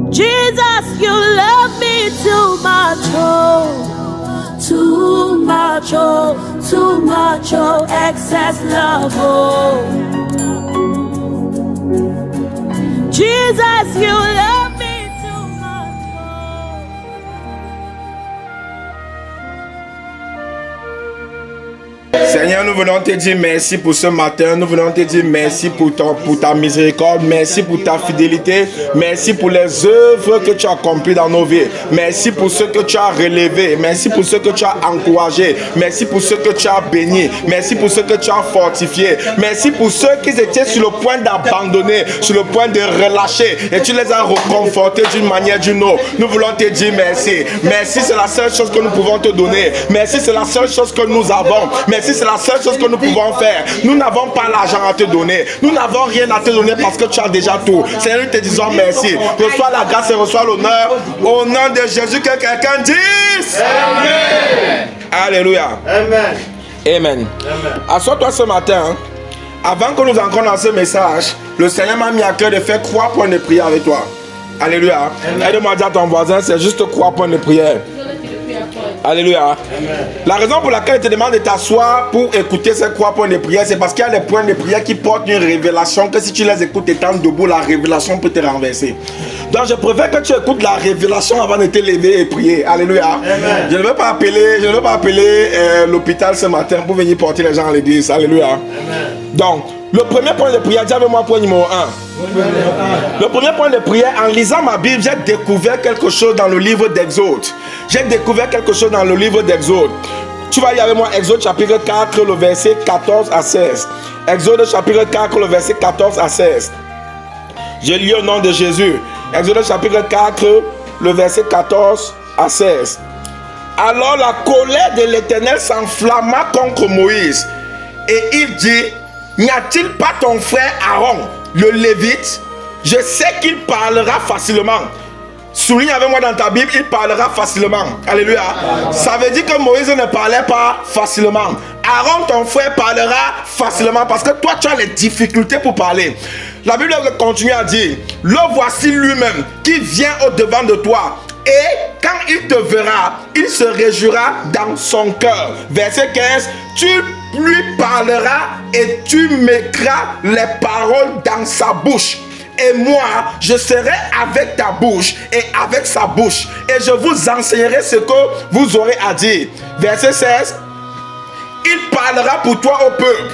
Jesus, you love me too much, oh, too much, oh, too much, oh, excess love, oh. Jesus, you love me too much, oh. Seigneur, nous venons te dire merci pour ce matin. Nous venons te dire merci pour ta miséricorde. Merci pour ta fidélité. Merci pour les œuvres que tu as accomplies dans nos vies. Merci pour ce que tu as relevé. Merci pour ce que tu as encouragé. Merci pour ce que tu as béni. Merci pour ce que tu as fortifié. Merci pour ceux qui étaient sur le point d'abandonner, sur le point de relâcher. Et tu les as reconfortés d'une manière ou d'une autre. Nous voulons te dire merci. Merci, c'est la seule chose que nous pouvons te donner. Merci, c'est la seule chose que nous avons. Merci, c'est la seule chose que nous pouvons faire. Nous n'avons pas l'argent à te donner. Nous n'avons rien à te donner parce que tu as déjà tout. Seigneur, nous te disons merci. Reçois la grâce et reçois l'honneur. Au nom de Jésus, que quelqu'un dise Amen. Alléluia. Amen. Amen. Assois-toi ce matin. Hein. Avant que nous entrons dans ce message, le Seigneur m'a mis à cœur de faire 3 points de prière avec toi. Alléluia. Aide-moi à dire à ton voisin, c'est juste 3 points de prière. Alléluia. Amen. La raison pour laquelle je te demande de t'asseoir pour écouter ces 3 points de prière, c'est parce qu'il y a des points de prière qui portent une révélation que si tu les écoutes étant debout, la révélation peut te renverser. Donc je préfère que tu écoutes la révélation avant de te lever et prier. Alléluia. Amen. Je ne veux pas appeler l'hôpital ce matin pour venir porter les gens à l'église. Alléluia. Amen. Donc, le premier point de prière, dis avec moi point numéro 1. Le premier point de prière, en lisant ma Bible, j'ai découvert quelque chose dans le livre d'Exode. J'ai découvert quelque chose dans le livre d'Exode. Tu vas y avec moi, Exode chapitre 4, le verset 14 à 16. Exode chapitre 4, le verset 14 à 16. Je lis au nom de Jésus. Exode chapitre 4, le verset 14 à 16. Alors la colère de l'Éternel s'enflamma contre Moïse. Et il dit, n'y a-t-il pas ton frère Aaron, le Lévite? Je sais qu'il parlera facilement. Souligne avec moi dans ta Bible, il parlera facilement. Alléluia. Ça veut dire que Moïse ne parlait pas facilement. Aaron, ton frère, parlera facilement parce que toi, tu as les difficultés pour parler. La Bible continue à dire, le voici lui-même qui vient au-devant de toi. Et quand il te verra, il se réjouira dans son cœur. Verset 15, tu lui parleras et tu mettras les paroles dans sa bouche. Et moi, je serai avec ta bouche et avec sa bouche. Et je vous enseignerai ce que vous aurez à dire. Verset 16, il parlera pour toi au peuple.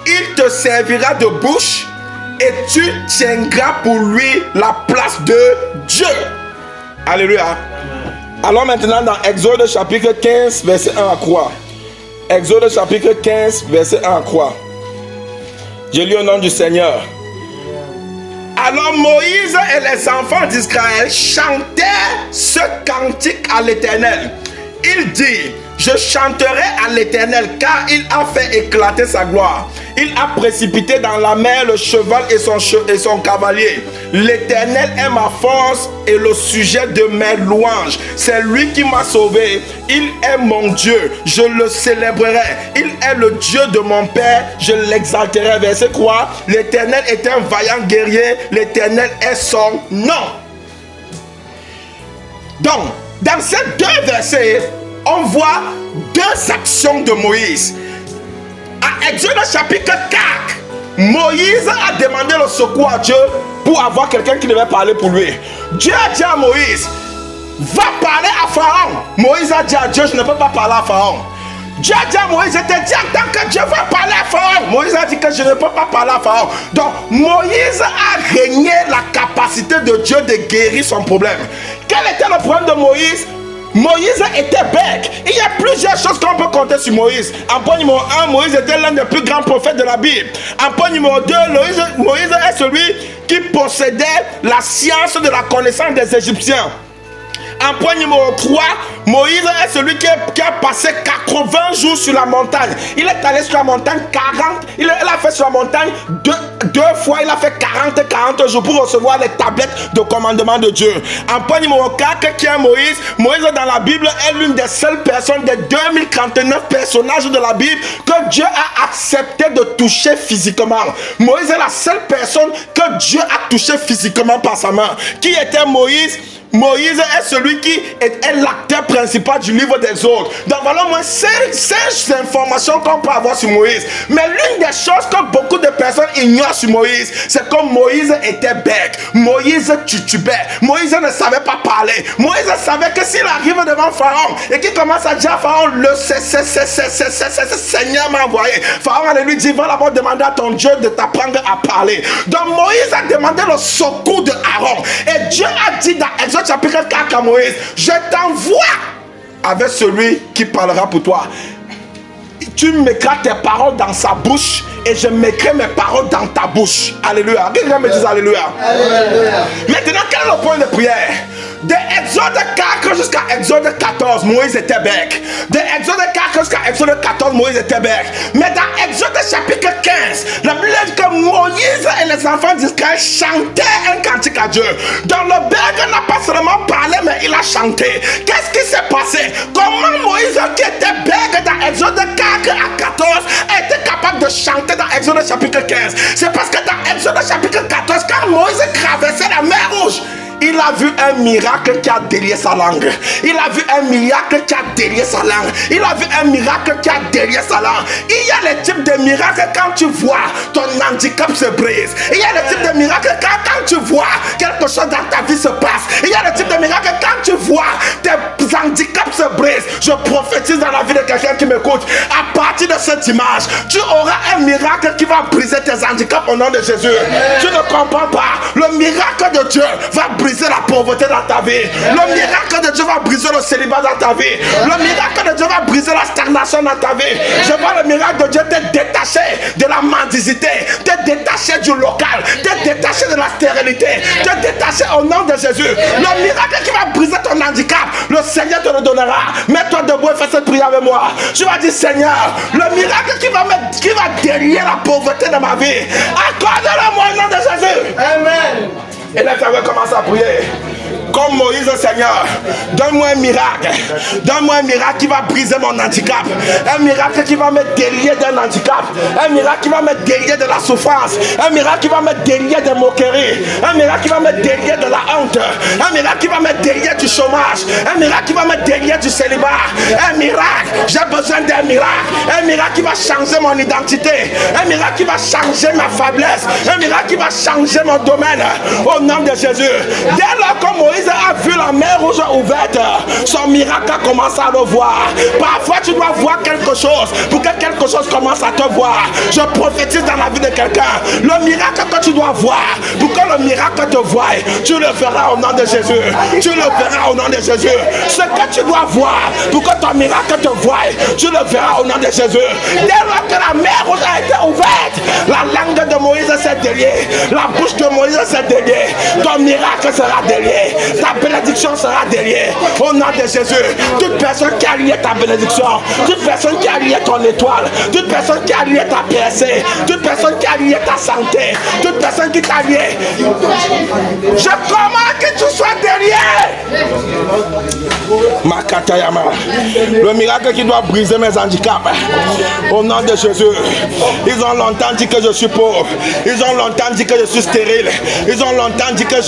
Il te servira de bouche et tu tiendras pour lui la place de Dieu. Alléluia. Alors maintenant dans Exode chapitre 15, verset 1 à 3. Exode chapitre 15, verset 1 à 3. Je lis au nom du Seigneur. Alors Moïse et les enfants d'Israël chantaient ce cantique à l'Éternel. Il dit, je chanterai à l'Éternel car il a fait éclater sa gloire. Il a précipité dans la mer le cheval et son cavalier. L'Éternel est ma force et le sujet de mes louanges. C'est lui qui m'a sauvé. Il est mon Dieu. Je le célébrerai. Il est le Dieu de mon Père. Je l'exalterai. Verset 3. L'Éternel est un vaillant guerrier. L'Éternel est son nom. Donc, dans ces 2 versets, on voit 2 actions de Moïse. À Exode chapitre 4, Moïse a demandé le secours à Dieu pour avoir quelqu'un qui devait parler pour lui. Dieu a dit à Moïse, va parler à Pharaon. Moïse a dit à Dieu, je ne peux pas parler à Pharaon. Dieu a dit à Moïse, je te dis en tant que Dieu va parler à Pharaon. Moïse a dit que je ne peux pas parler à Pharaon. Donc Moïse a régné la capacité de Dieu de guérir son problème. Quel était le problème de Moïse? Moïse était bête. Il y a plusieurs choses qu'on peut compter sur Moïse. En point numéro 1, Moïse était l'un des plus grands prophètes de la Bible. En point numéro 2, Moïse est celui qui possédait la science de la connaissance des Égyptiens. En point numéro 3, Moïse est celui qui a passé 80 jours sur la montagne. Il est allé sur la montagne 40, il a fait sur la montagne deux fois, il a fait 40 jours pour recevoir les tablettes de commandement de Dieu. En point numéro 4, qui est Moïse. Moïse dans la Bible est l'une des seules personnes des 2039 personnages de la Bible que Dieu a accepté de toucher physiquement. Moïse est la seule personne que Dieu a touché physiquement par sa main. Qui était Moïse? Moïse est celui qui est l'acteur principal du livre des autres. Donc voilà au moins 5 informations qu'on peut avoir sur Moïse. Mais l'une des choses que beaucoup de personnes ignorent sur Moïse, c'est que Moïse était bègue. Moïse titubait. Moïse ne savait pas parler. Moïse savait que s'il arrive devant Pharaon et qu'il commence à dire à Pharaon, le Seigneur m'a envoyé. Pharaon allait lui dire, va d'abord demander à ton Dieu de t'apprendre à parler. Donc Moïse a demandé le secours de Aaron. Et Dieu a dit dans Exode chapitre 4 à Moïse, je t'envoie avec celui qui parlera pour toi. Tu mettras tes paroles dans sa bouche et je mettrai mes paroles dans ta bouche. Alléluia. Quelqu'un me dit alléluia. Alléluia. Maintenant, quel est le point de prière? De Exode 4 jusqu'à Exode 14, Moïse était bègue. De Exode 4 jusqu'à Exode 14, Moïse était bègue. Mais dans Exode chapitre 15, la Bible dit que Moïse et les enfants d'Israël chantaient un cantique à Dieu. Donc le bègue n'a pas seulement parlé, mais il a chanté. Qu'est-ce qui s'est passé? Comment Moïse, qui était bègue dans Exode 4 à 14, a été capable de chanter dans Exode chapitre 15? C'est parce que dans Exode chapitre 14, quand Moïse traversait la mer Rouge, il a vu un miracle qui a délié sa langue. Il a vu un miracle qui a délié sa langue. Il a vu un miracle qui a délié sa langue. Il y a les types de miracles quand tu vois ton handicap se brise. Il y a les types de miracles quand tu vois quelque chose dans ta vie se passe. Il y a les types de miracles quand tu vois tes handicaps se brisent. Je prophétise dans la vie de quelqu'un qui m'écoute. À partir de ce dimanche, tu auras un miracle qui va briser tes handicaps au nom de Jésus. Tu ne comprends pas. Le miracle de Dieu va briser la pauvreté dans ta vie. Le miracle de Dieu va briser le célibat dans ta vie. Le miracle de Dieu va briser la stagnation dans ta vie. Je vois le miracle de Dieu te détacher de la mendicité, te détacher du local, te détacher de la stérilité, te détacher au nom de Jésus. Le miracle qui va briser ton handicap, le Seigneur te le donnera. Mets-toi debout et fais cette prière avec moi. Tu vas dire, Seigneur, le miracle qui va délier la pauvreté de ma vie, accorde-le-moi au nom de Jésus. Amen. Et là, tu vas commencer à prier. Comme Moïse, Seigneur, donne-moi un miracle. Donne-moi un miracle qui va briser mon handicap. Un miracle qui va me délier d'un handicap. Un miracle qui va me délier de la souffrance. Un miracle qui va me délier de moquerie. Un miracle qui va me délier de la honte. Un miracle qui va me délier du chômage. Un miracle qui va me délier du célibat. Un miracle, j'ai besoin d'un miracle. Un miracle qui va changer mon identité. Un miracle qui va changer ma faiblesse. Un miracle qui va changer mon domaine. Au nom de Jésus. Dès lors que Moïse a vu la mer Rouge ouverte, son miracle a commencé à le voir. Parfois tu dois voir quelque chose pour que quelque chose commence à te voir. Je prophétise dans la vie de quelqu'un. Le miracle que tu dois voir pour que le miracle te voie, tu le verras au nom de Jésus. Tu le verras au nom de Jésus. Ce que tu dois voir pour que ton miracle te voie, tu le verras au nom de Jésus. Dès lors que la mer Rouge a été ouverte, la langue de Moïse s'est déliée, la bouche de Moïse s'est déliée. Ton miracle sera délié. Ta bénédiction sera déliée au nom de Jésus. Toute personne qui a lié ta bénédiction, toute personne qui a lié ton étoile, toute personne qui a lié ta PSC, toute personne qui a lié ta santé, toute personne qui t'a lié, je commande que tu sois délié. Makatayama. Le miracle qui doit briser mes handicaps au nom de Jésus. Ils ont longtemps dit que je suis pauvre. Ils ont longtemps dit que je suis stérile. Ils ont longtemps dit que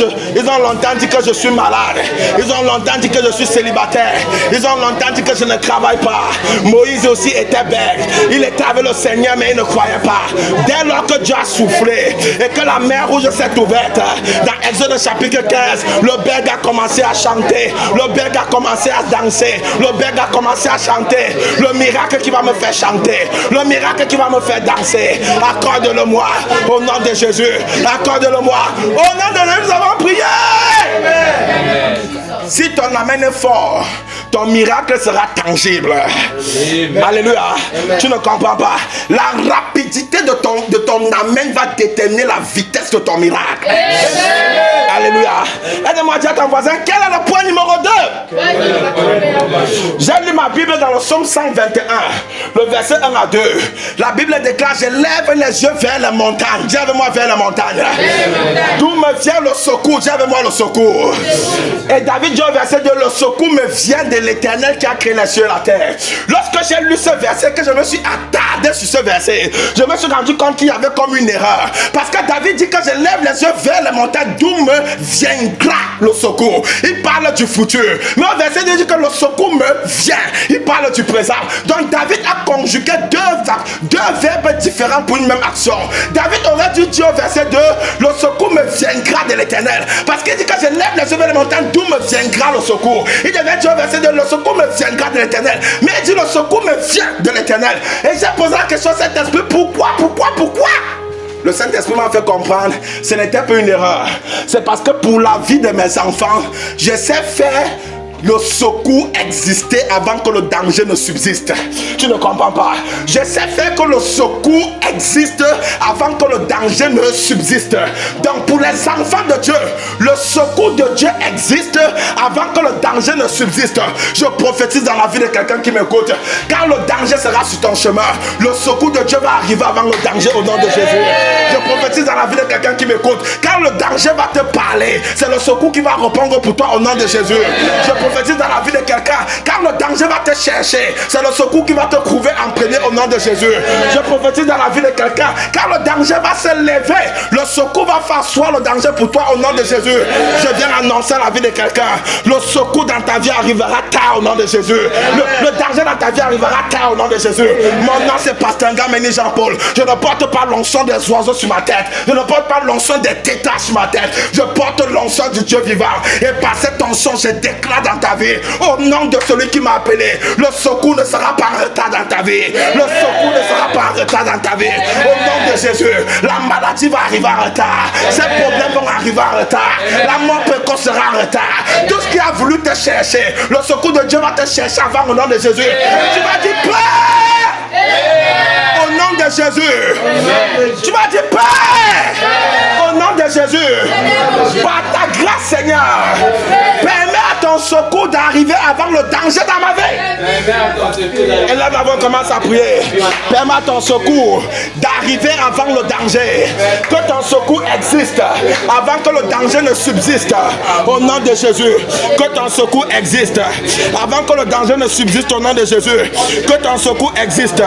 je suis malade. Ils ont longtemps dit que je suis célibataire. Ils ont longtemps dit que je ne travaille pas. Moïse aussi était bègue. Il était avec le Seigneur mais il ne croyait pas. Dès lors que Dieu a soufflé et que la mer Rouge s'est ouverte, dans Exode chapitre 15, le bègue a commencé à chanter. Le bègue a commencé à danser. Le bègue a commencé à chanter. Le miracle qui va me faire chanter. Le miracle qui va me faire danser. Accorde-le-moi au nom de Jésus. Accorde-le-moi au nom de Jésus. Nous avons prié. Si ton amen est fort, ton miracle sera tangible. Amen. Alléluia. Amen. Tu ne comprends pas. La rapidité de ton amen va déterminer la vitesse de ton miracle. Amen. Alléluia. Aide-moi à dire à ton voisin, quel est le point numéro 2? J'ai lu ma Bible dans le psaume 121, le verset 1 à 2. La Bible déclare, je lève les yeux vers les montagnes. Dis avec moi vers les montagnes. D'où me vient le secours? Dis avec moi le secours. Et David dit au verset 2, le secours me vient de l'Éternel qui a créé les cieux et la terre. Lorsque j'ai lu ce verset, que je me suis attardé sur ce verset, je me suis rendu compte qu'il y avait comme une erreur. Parce que David dit que je lève les yeux vers les montagnes, d'où me viendra le secours. Il parle du futur. Mais au verset 2, il dit que le secours me vient. Il parle du présent. Donc David a conjugué deux verbes différents pour une même action. David aurait dû dire au verset 2, le secours me viendra de l'Éternel. Parce qu'il dit que je lève les yeux vers les montagnes, d'où me viendra le secours. Il devait dire au verset 2, le secours me viendra de l'Éternel. Mais il dit le secours me vient de l'Éternel. Et j'ai posé la question à cet esprit, pourquoi? Le Saint-Esprit m'a fait comprendre, ce n'était pas une erreur. C'est parce que pour la vie de mes enfants, je sais faire le secours existait avant que le danger ne subsiste. Tu ne comprends pas. Je sais faire que le secours existe avant que le danger ne subsiste. Donc pour les enfants de Dieu, le secours de Dieu existe avant que le danger ne subsiste. Je prophétise dans la vie de quelqu'un qui m'écoute. Quand le danger sera sur ton chemin, le secours de Dieu va arriver avant le danger au nom de Jésus. Je prophétise dans la vie de quelqu'un qui m'écoute. Quand le danger va te parler, c'est le secours qui va répondre pour toi au nom de Jésus. Je prophétise dans la vie de quelqu'un, quand le danger va te chercher, c'est le secours qui va te trouver en premier au nom de Jésus. Je prophétise dans la vie de quelqu'un, quand le danger va se lever, le secours va faire asseoir le danger pour toi au nom de Jésus. Je viens annoncer la vie de quelqu'un, le secours dans ta vie arrivera tard au nom de Jésus. Le danger dans ta vie arrivera tard au nom de Jésus. Mon nom c'est Pasteur Ngameni Jean-Paul. Je ne porte pas l'onction des oiseaux sur ma tête, je ne porte pas l'onction des tétas sur ma tête, je porte l'onction du Dieu vivant. Et par cette onction je déclare dans ta vie, au nom de celui qui m'a appelé, le secours ne sera pas en retard dans ta vie. Le secours ne sera pas en retard dans ta vie. Au nom de Jésus, la maladie va arriver en retard. Ces problèmes vont arriver en retard. La mort précoce sera en retard. Tout ce qui a voulu te chercher, le secours de Dieu va te chercher avant au nom de Jésus. Tu vas dire Père! Au nom de Jésus. Tu vas dire Père! Au nom de Jésus. Par ta grâce, Seigneur, permets à ton secours d'arriver avant le danger dans ma vie. Et là, nous commence à prier. Permets à ton secours d'arriver avant le danger. Que ton secours existe avant que le danger ne subsiste. Au nom de Jésus. Que ton secours existe avant que le danger ne subsiste au nom de Jésus. Que ton secours existe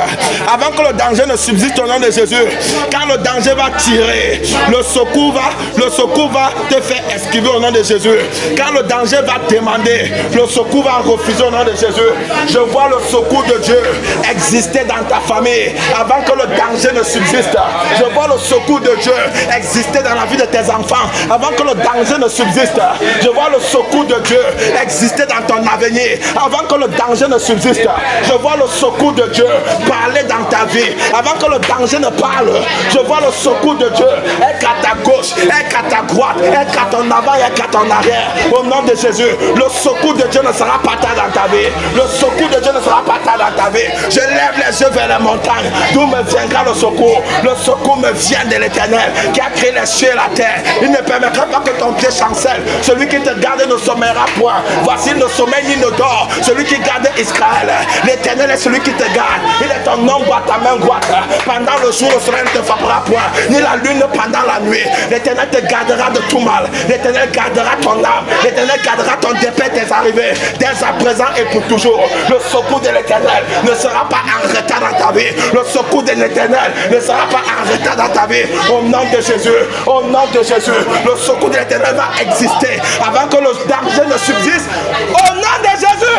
avant que le danger ne subsiste au nom de Jésus. Quand le danger va tirer, le secours va te faire esquiver au nom de Jésus. Quand le danger va demander, le secours va refuser au nom de Jésus. Je vois le secours de Dieu exister dans ta famille avant que le danger ne subsiste. Je vois le secours de Dieu exister dans la vie de tes enfants avant que le danger ne subsiste. Je vois le secours de Dieu exister dans ton avenir avant que le danger ne subsiste. Je vois le secours de Dieu parler dans ta vie avant que le danger ne parle. Je vois le secours de Dieu être à ta gauche, être à ta droite, être à ton avant et être à ton arrière. Au nom de Jésus, le secours de Dieu ne sera pas tard dans ta vie. Le secours de Dieu ne sera pas tard dans ta vie. Je lève les yeux vers les montagnes, d'où me viendra le secours. Le secours me vient de l'Éternel qui a créé les cieux et la terre. Il ne permettra pas que ton pied chancelle. Celui qui te garde ne sommeillera point. Voici ne sommeille ni ne dort. Celui qui garde Israël, l'Éternel est celui qui te garde. Il est ton ombre à ta main droite. Pendant le jour, le soleil ne te frappera point, ni la lune pendant la nuit. L'Éternel te gardera de tout mal. L'Éternel gardera ton âme. L'Éternel gardera ton départ, tes arrivées, dès à présent et pour toujours. Le secours de l'Éternel ne sera pas en retard dans ta vie. Le secours de l'Éternel ne sera pas en retard dans ta vie. Au nom de Jésus, au nom de Jésus, le secours de l'Éternel va exister avant que le danger ne subsiste. Au nom de Jésus.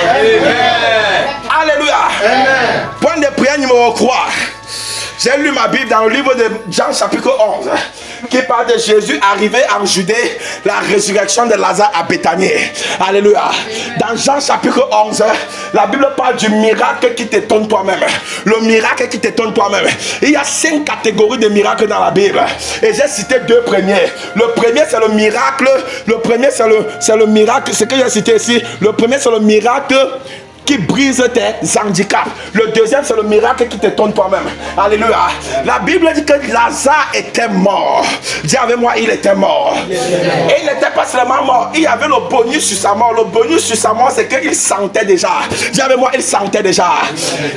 Amen. Alléluia. Amen. Point de prière numéro 3. J'ai lu ma Bible dans le livre de Jean chapitre 11 qui parle de Jésus arrivé en Judée, la résurrection de Lazare à Béthanie. Alléluia. Dans Jean chapitre 11, la Bible parle du miracle qui t'étonne toi-même. Le miracle qui t'étonne toi-même. Il y a 5 catégories de miracles dans la Bible. Et j'ai cité 2 premiers. Le premier c'est le miracle. Le premier c'est le miracle. Ce que j'ai cité ici. Le premier c'est le miracle qui brise tes handicaps. Le deuxième c'est le miracle qui t'étonne toi-même. Alléluia. La Bible dit que Lazare était mort. Dis avec moi, il était mort. Et il n'était pas seulement mort, il y avait le bonus sur sa mort. Le bonus sur sa mort c'est qu'il sentait déjà. Dis avec moi, il sentait déjà.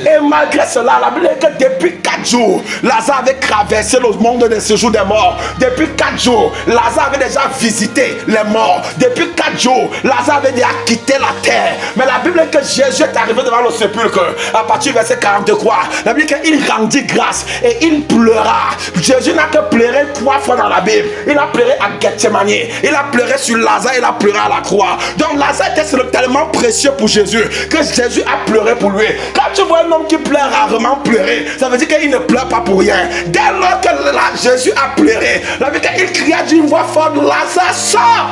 Et malgré cela, la Bible dit que depuis 4 jours Lazare avait traversé le monde des séjours des morts. Depuis 4 jours Lazare avait déjà visité les morts. Depuis 4 jours Lazare avait déjà quitté la terre. Mais la Bible dit que Jésus est arrivé devant le sépulcre. À partir du verset 43, la Bible dit qu'il rendit grâce et il pleura. Jésus n'a que pleuré 3 fois dans la Bible. Il a pleuré à Gethsemane, il a pleuré sur Lazare, il a pleuré à la croix. Donc Lazare était tellement précieux pour Jésus que Jésus a pleuré pour lui. Quand tu vois un homme qui pleure rarement pleurer, ça veut dire qu'il ne pleure pas pour rien. Dès lors que Jésus a pleuré, la Bible dit qu'il cria d'une voix forte, Lazare sort.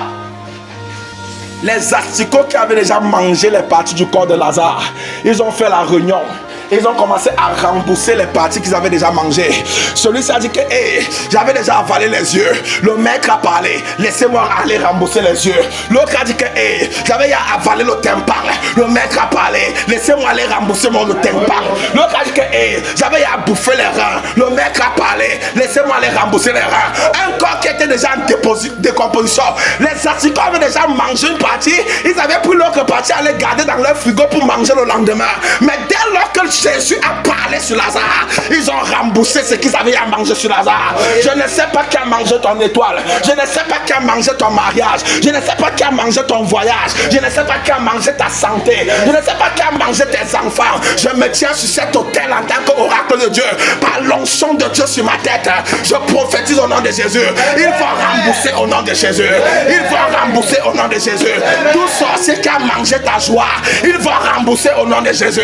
Les asticots qui avaient déjà mangé les parties du corps de Lazare, ils ont fait la réunion. Ils ont commencé à rembourser les parties qu'ils avaient déjà mangées. Celui-ci a dit que hey, j'avais déjà avalé les yeux. Le maître a parlé, laissez-moi aller rembourser les yeux. L'autre a dit que hey, j'avais avalé le tympan. Le maître a parlé, laissez-moi aller rembourser mon tympan. L'autre a dit que hey, j'avais bouffé les reins. Le maître a parlé, laissez-moi aller rembourser les reins. Un corps qui était déjà en décomposition. Les asticots avaient déjà mangé une partie. Ils avaient pris l'autre partie à les garder dans leur frigo pour manger le lendemain. Mais dès lors que Jésus a parlé sur Lazare, ils ont remboursé ce qu'ils avaient à manger sur Lazare. Je ne sais pas qui a mangé ton étoile. Je ne sais pas qui a mangé ton mariage. Je ne sais pas qui a mangé ton voyage. Je ne sais pas qui a mangé ta santé. Je ne sais pas qui a mangé tes enfants. Je me tiens sur cet autel en tant qu'oracle de Dieu. Par l'onction de Dieu sur ma tête, je prophétise au nom de Jésus. Il va rembourser au nom de Jésus. Il va rembourser au nom de Jésus. Tout sorcier qui a mangé ta joie, il va rembourser au nom de Jésus.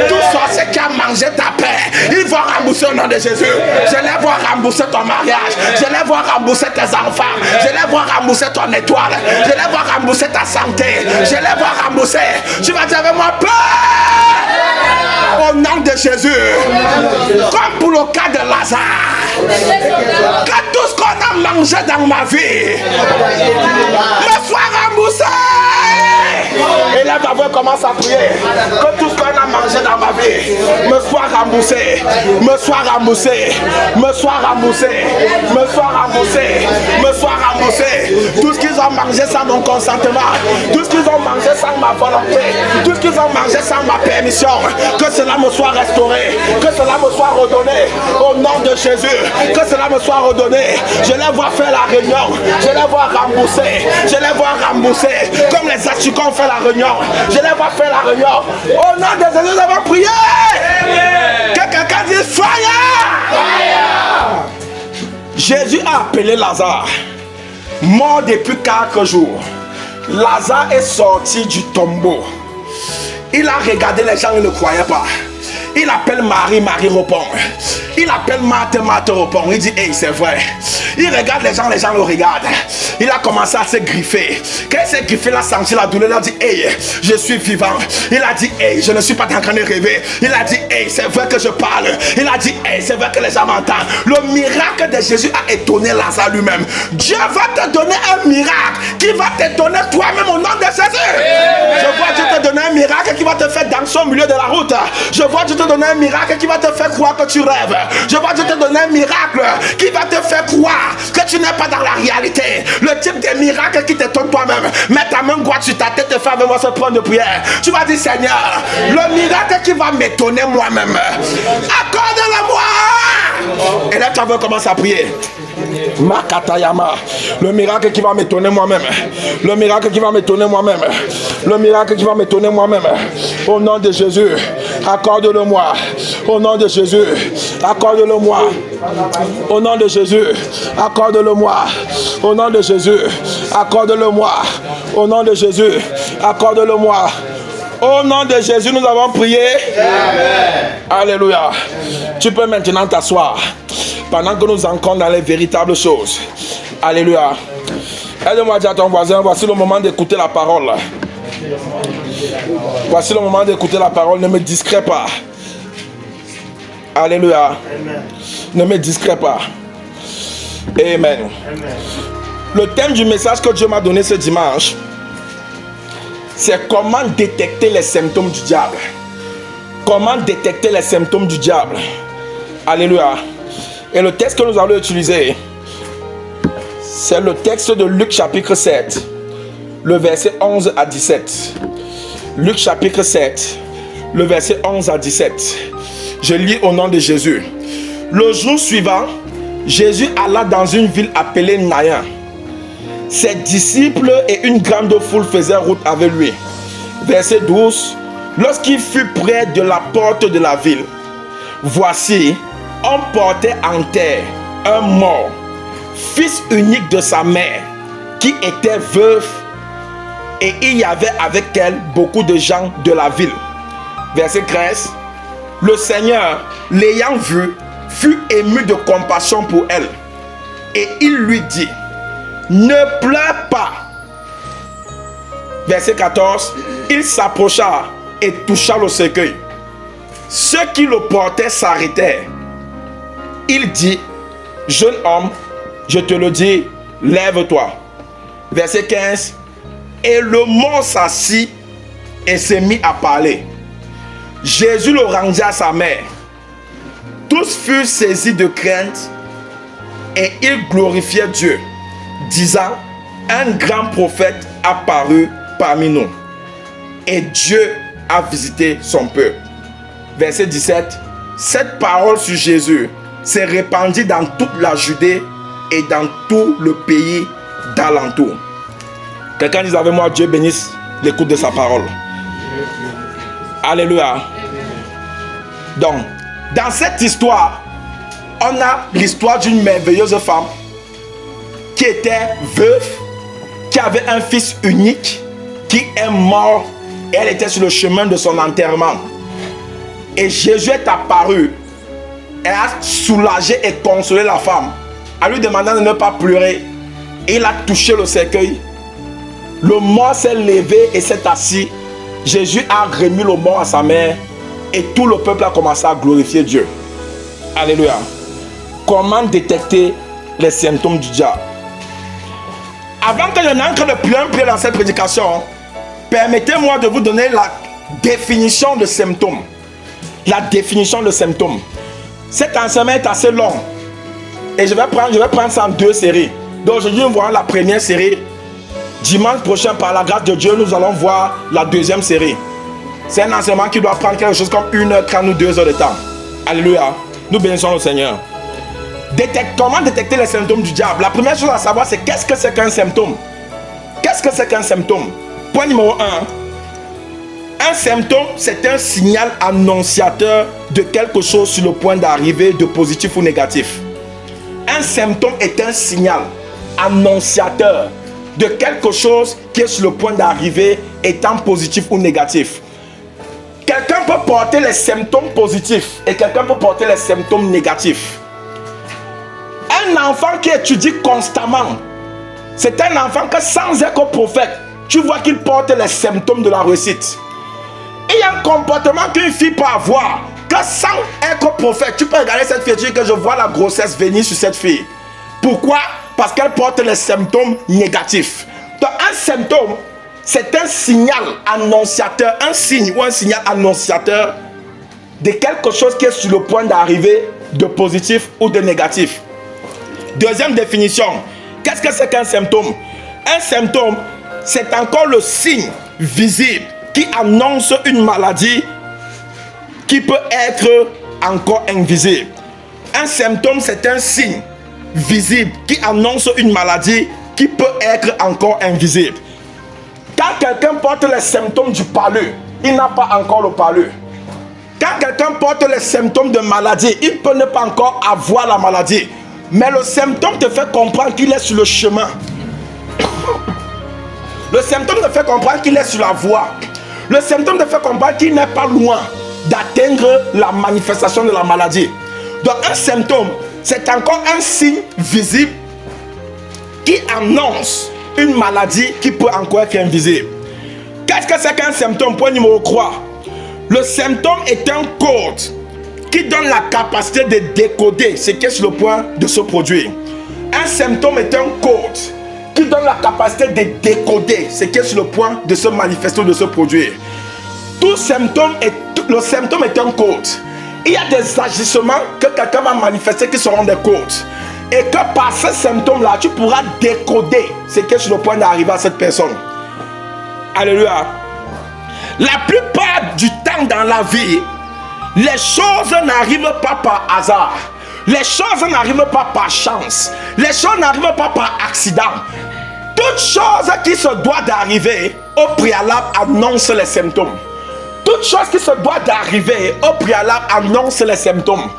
Tout sorcier qui a mangé ta paix, il va rembourser au nom de Jésus. Je les vois rembourser ton mariage. Je les vois rembourser tes enfants. Je les vois rembourser ton étoile. Je les vois rembourser ta santé. Je les vois rembourser. Tu vas dire avec moi, Père, au nom de Jésus. Comme pour le cas de Lazare, que tout ce qu'on a mangé dans ma vie me soit remboursé. Et là, ta voix commence à prier. Que tout ce qu'on a mangé dans ma vie me soit remboursé. Me soit remboursé. Me soit remboursé. Me soit remboursé. Me soit remboursé. Tout ce qu'ils ont mangé sans mon consentement. Tout ce qu'ils ont mangé sans ma volonté. Tout ce qu'ils ont mangé sans ma permission. Que cela me soit restauré. Que cela me soit redonné. Au nom de Jésus. Que cela me soit redonné. Je les vois faire la réunion. Je les vois rembourser. Je les vois rembourser. Comme les asticots ont fait la réunion. Je les vois faire la réunion. Au nom de Jésus, nous avons prié. Que quelqu'un dise fire. Jésus a appelé Lazare, mort depuis 4 jours. Lazare est sorti du tombeau. Il a regardé les gens, il ne croyait pas. Il appelle Marie, Marie répond. Il appelle Marthe, Marthe répond. Il dit, hey, c'est vrai. Il regarde les gens le regardent. Il a commencé à se griffer. Quand il s'est griffé, il a senti la douleur. Il a dit, hey, je suis vivant. Il a dit, hey, je ne suis pas en train de rêver. Il a dit, hey, c'est vrai que je parle. Il a dit, hey, c'est vrai que les gens m'entendent. Le miracle de Jésus a étonné Lazare lui-même. Dieu va te donner un miracle qui va t'étonner toi-même au nom de Jésus. Je vois Dieu te donner un miracle qui va te faire danser au milieu de la route. Je vois Dieu te donner un miracle qui va te faire croire que tu rêves. Je vois Dieu te donner un miracle qui va te faire croire que tu n'es pas dans la réalité. Le type de miracle qui t'étonne toi-même. Mets ta main droite sur ta tête et fais avec moi ce point de prière. Tu vas dire, Seigneur, le miracle qui va m'étonner moi-même, accorde-le-moi. Et là, tu vas commencer à prier. Makatayama, le miracle qui va m'étonner moi-même, le miracle qui va m'étonner moi-même, le miracle qui va m'étonner moi-même, au nom de Jésus, accorde-le-moi, au nom de Jésus, accorde-le-moi, au nom de Jésus, accorde-le-moi, au nom de Jésus, accorde-le-moi, au nom de Jésus, accorde-le-moi. Au nom de Jésus, nous avons prié. Amen. Alléluia. Tu peux maintenant t'asseoir pendant que nous entrons dans les véritables choses. Alléluia. Aide-moi à dire à ton voisin, voici le moment d'écouter la parole. Voici le moment d'écouter la parole, ne me distrais pas. Alléluia. Ne me distrais pas. Amen. Le thème du message que Dieu m'a donné ce dimanche, c'est comment détecter les symptômes du diable. Comment détecter les symptômes du diable. Alléluia. Et le texte que nous allons utiliser, c'est le texte de Luc chapitre 7, le verset 11 à 17. Luc chapitre 7, le verset 11 à 17. Je lis au nom de Jésus. Le jour suivant, Jésus alla dans une ville appelée Naïn. Ses disciples et une grande foule faisaient route avec lui. Verset 12. Lorsqu'il fut près de la porte de la ville, voici, on portait en terre un mort, fils unique de sa mère, qui était veuve, et il y avait avec elle beaucoup de gens de la ville. Verset 13. Le Seigneur, l'ayant vue, fut ému de compassion pour elle, et il lui dit, ne pleure pas. Verset 14. Il s'approcha et toucha le cercueil. Ceux qui le portaient s'arrêtèrent. Il dit, jeune homme, je te le dis, lève-toi. Verset 15. Et le mort s'assit et se mit à parler. Jésus le rendit à sa mère. Tous furent saisis de crainte et ils glorifiaient Dieu, disant, un grand prophète apparut parmi nous et Dieu a visité son peuple. Verset 17. Cette parole sur Jésus s'est répandue dans toute la Judée et dans tout le pays d'alentour. Quelqu'un dit avec moi, Dieu bénisse l'écoute de sa parole. Alléluia. Donc, dans cette histoire, on a l'histoire d'une merveilleuse femme qui était veuve, qui avait un fils unique, qui est mort, et elle était sur le chemin de son enterrement. Et Jésus est apparu et a soulagé et consolé la femme, en lui demandant de ne pas pleurer. Et il a touché le cercueil. Le mort s'est levé et s'est assis. Jésus a remis le mort à sa mère et tout le peuple a commencé à glorifier Dieu. Alléluia. Comment détecter les symptômes du diable? Avant que je n'entre le plus un pied dans cette prédication, permettez-moi de vous donner la définition de symptômes. La définition de symptômes. Cet enseignement est assez long. Et je vais prendre ça en deux séries. Donc aujourd'hui, nous voyons la première série. Dimanche prochain, par la grâce de Dieu, nous allons voir la deuxième série. C'est un enseignement qui doit prendre quelque chose comme 1h30 ou 2 heures de temps. Alléluia. Nous bénissons le Seigneur. Comment détecter les symptômes du diable? La première chose à savoir, c'est qu'est-ce que c'est qu'un symptôme? Qu'est-ce que c'est qu'un symptôme? Point numéro 1. Un symptôme, c'est un signal annonciateur de quelque chose sur le point d'arriver, de positif ou négatif. Un symptôme est un signal annonciateur de quelque chose qui est sur le point d'arriver, étant positif ou négatif. Quelqu'un peut porter les symptômes positifs et quelqu'un peut porter les symptômes négatifs. Un enfant qui étudie constamment, c'est un enfant que sans être prophète, tu vois qu'il porte les symptômes de la réussite. Il y a un comportement qu'une fille peut avoir, que sans être prophète, tu peux regarder cette fille et dire que je vois la grossesse venir sur cette fille. Pourquoi? Parce qu'elle porte les symptômes négatifs. Donc un symptôme, c'est un signal annonciateur, un signe ou un signal annonciateur de quelque chose qui est sur le point d'arriver, de positif ou de négatif. Deuxième définition, qu'est-ce que c'est qu'un symptôme? Un symptôme, c'est encore le signe visible qui annonce une maladie qui peut être encore invisible. Un symptôme, c'est un signe visible qui annonce une maladie qui peut être encore invisible. Quand quelqu'un porte les symptômes du palu, il n'a pas encore le palu. Quand quelqu'un porte les symptômes de maladie, il peut ne pas encore avoir la maladie. Mais le symptôme te fait comprendre qu'il est sur le chemin. Le symptôme te fait comprendre qu'il est sur la voie. Le symptôme te fait comprendre qu'il n'est pas loin d'atteindre la manifestation de la maladie. Donc un symptôme, c'est encore un signe visible qui annonce une maladie qui peut encore être invisible. Qu'est-ce que c'est qu'un symptôme? Point numéro 3. Le symptôme est un code qui donne la capacité de décoder ce qui est sur le point de se produire. Un symptôme est un code qui donne la capacité de décoder ce qui est sur le point de se manifester ou de se produire. Le symptôme est un code. Il y a des agissements que quelqu'un va manifester qui seront des codes. Et que par ce symptôme-là, tu pourras décoder ce qui est sur le point d'arriver à cette personne. Alléluia. La plupart du temps dans la vie, les choses n'arrivent pas par hasard. Les choses n'arrivent pas par chance. Les choses n'arrivent pas par accident. Toute chose qui se doit d'arriver au préalable annonce les symptômes. Toute chose qui se doit d'arriver au préalable annonce les symptômes.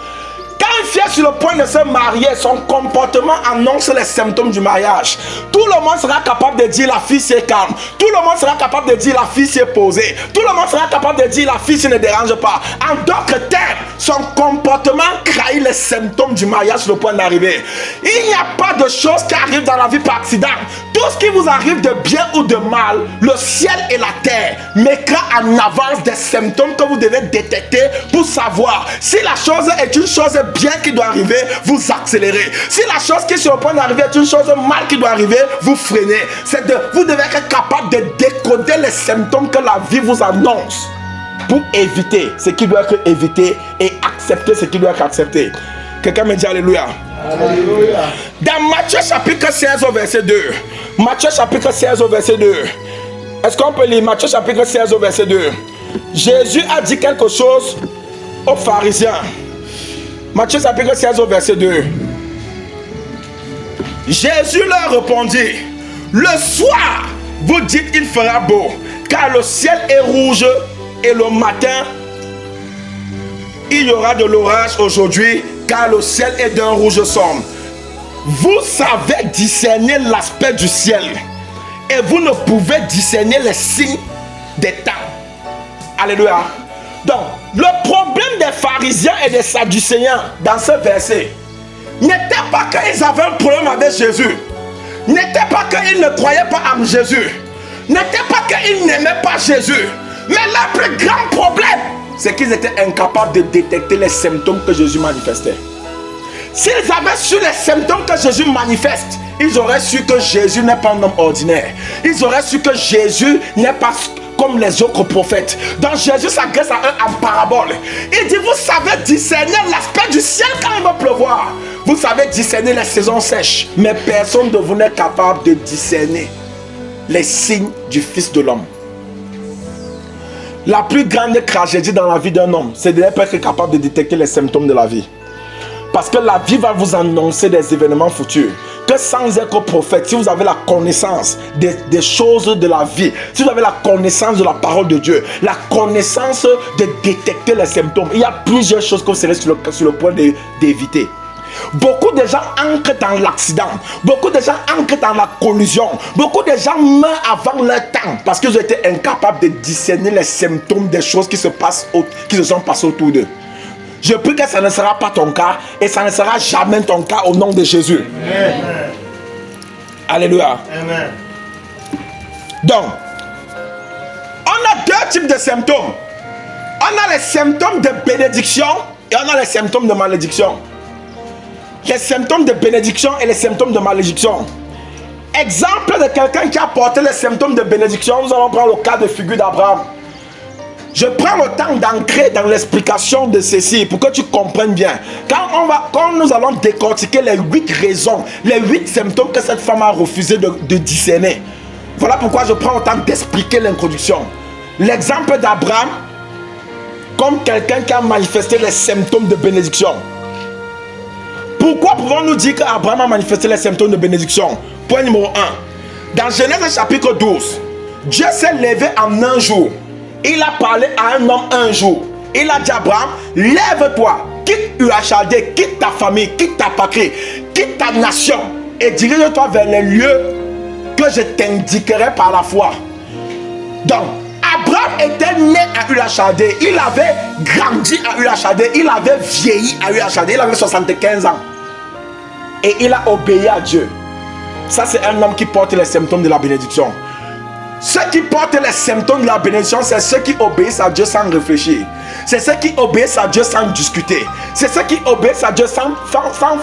Quand une fille est sur le point de se marier, son comportement annonce les symptômes du mariage. Tout le monde sera capable de dire la fille c'est calme. Tout le monde sera capable de dire la fille c'est posée. Tout le monde sera capable de dire la fille ne dérange pas. En d'autres termes, son comportement trahit les symptômes du mariage sur le point d'arriver. Il n'y a pas de choses qui arrivent dans la vie par accident. Tout ce qui vous arrive de bien ou de mal, le ciel et la terre mettra en avance des symptômes que vous devez détecter pour savoir si la chose est une chose bien qui doit arriver, vous accélérez. Si la chose qui est sur le point d'arriver est une chose mal qui doit arriver, vous freinez. Vous devez être capable de décoder les symptômes que la vie vous annonce pour éviter ce qui doit être évité et accepter ce qui doit être accepté. Quelqu'un me dit Alléluia. Alléluia. Dans Matthieu chapitre 16 au verset 2. Matthieu chapitre 16 au verset 2. Est-ce qu'on peut lire Matthieu chapitre 16 au verset 2? Jésus a dit quelque chose aux pharisiens. Matthieu chapitre 16 au verset 2. Jésus leur répondit: le soir, vous dites il fera beau, car le ciel est rouge, et le matin, il y aura de l'orage aujourd'hui, car le ciel est d'un rouge sombre. Vous savez discerner l'aspect du ciel, et vous ne pouvez discerner les signes des temps. Alléluia. Donc, le problème des pharisiens et des sadducéens dans ce verset n'était pas qu'ils avaient un problème avec Jésus, n'était pas qu'ils ne croyaient pas en Jésus, n'était pas qu'ils n'aimaient pas Jésus, mais le plus grand problème, c'est qu'ils étaient incapables de détecter les symptômes que Jésus manifestait. S'ils avaient su les symptômes que Jésus manifeste, ils auraient su que Jésus n'est pas un homme ordinaire. Ils auraient su que Jésus n'est pas comme les autres prophètes. Donc Jésus s'adresse à eux en parabole. Il dit: vous savez discerner l'aspect du ciel quand il va pleuvoir. Vous savez discerner les saisons sèches. Mais personne de vous n'est capable de discerner les signes du Fils de l'homme. La plus grande tragédie dans la vie d'un homme, c'est de ne pas être capable de détecter les symptômes de la vie. Parce que la vie va vous annoncer des événements futurs. Que sans être prophète, si vous avez la connaissance des choses de la vie, si vous avez la connaissance de la parole de Dieu, la connaissance de détecter les symptômes, il y a plusieurs choses que vous serez sur le point d'éviter. Beaucoup de gens entrent dans l'accident, beaucoup de gens entrent dans la collision, beaucoup de gens meurent avant leur temps parce qu'ils ont été incapables de discerner les symptômes des choses qui se sont passées autour d'eux. Je prie que ça ne sera pas ton cas et ça ne sera jamais ton cas au nom de Jésus. Amen. Alléluia. Amen. Donc, on a deux types de symptômes. On a les symptômes de bénédiction et on a les symptômes de malédiction. Les symptômes de bénédiction et les symptômes de malédiction. Exemple de quelqu'un qui a porté les symptômes de bénédiction, nous allons prendre le cas de figure d'Abraham. Je prends le temps d'ancrer dans l'explication de ceci pour que tu comprennes bien. Quand nous allons décortiquer les 8 raisons, les 8 symptômes que cette femme a refusé de discerner. Voilà pourquoi je prends le temps d'expliquer l'introduction. L'exemple d'Abraham comme quelqu'un qui a manifesté les symptômes de bénédiction. Pourquoi pouvons-nous dire qu'Abraham a manifesté les symptômes de bénédiction? Point numéro 1. Dans Genèse chapitre 12, Dieu s'est levé en un jour. Il a parlé à un homme un jour. Il a dit à Abraham: lève-toi, quitte Ur-Chaldée, quitte ta famille, quitte ta patrie, quitte ta nation et dirige-toi vers les lieux que je t'indiquerai par la foi. Donc, Abraham était né à Ur-la-Chaldée, il avait grandi à Ur-la-Chaldée, il avait vieilli à Ur-la-Chaldée, il avait 75 ans. Et il a obéi à Dieu. Ça, c'est un homme qui porte les symptômes de la bénédiction. Ceux qui portent les symptômes de la bénédiction, c'est ceux qui obéissent à Dieu sans réfléchir. C'est ceux qui obéissent à Dieu sans discuter. C'est ceux qui obéissent à Dieu sans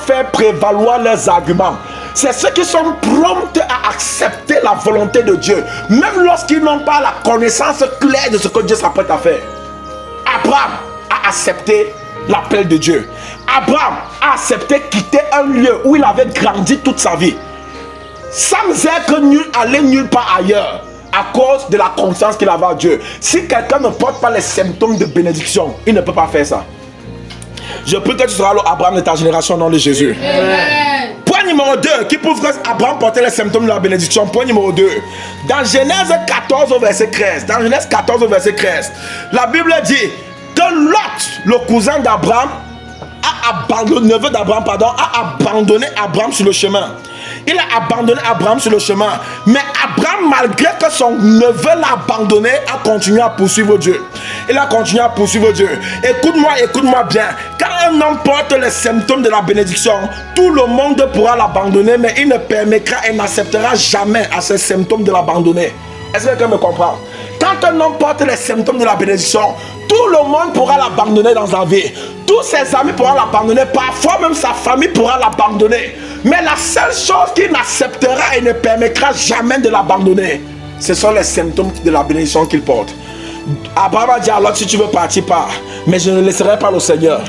faire prévaloir leurs arguments. C'est ceux qui sont prompts à accepter la volonté de Dieu, même lorsqu'ils n'ont pas la connaissance claire de ce que Dieu s'apprête à faire. Abraham a accepté l'appel de Dieu. Abraham a accepté quitter un lieu où il avait grandi toute sa vie, sans être aller nulle part ailleurs, à cause de la confiance qu'il avait en Dieu. Si quelqu'un ne porte pas les symptômes de bénédiction, il ne peut pas faire ça. Je prie que tu seras l'Abraham de ta génération au nom de Jésus. Amen. Point numéro 2, qui prouve qu'Abraham portait les symptômes de la bénédiction. Point numéro 2, dans Genèse 14 au verset 13, la Bible dit que Lot, le cousin d'Abraham, le neveu d'Abraham, a abandonné Abraham sur le chemin. Il a abandonné Abraham sur le chemin. Mais Abraham, malgré que son neveu l'a abandonné, a continué à poursuivre Dieu. Il a continué à poursuivre Dieu. Écoute-moi bien. Quand un homme porte les symptômes de la bénédiction, tout le monde pourra l'abandonner, mais il ne permettra et n'acceptera jamais à ces symptômes de l'abandonner. Est-ce que quelqu'un me comprend? Quand un homme porte les symptômes de la bénédiction, tout le monde pourra l'abandonner dans sa vie. Tous ses amis pourront l'abandonner. Parfois même sa famille pourra l'abandonner. Mais la seule chose qu'il n'acceptera et ne permettra jamais de l'abandonner, ce sont les symptômes de la bénédiction qu'il porte. Abraham a dit alors, si tu veux partir, pars. Mais je ne laisserai pas le Seigneur.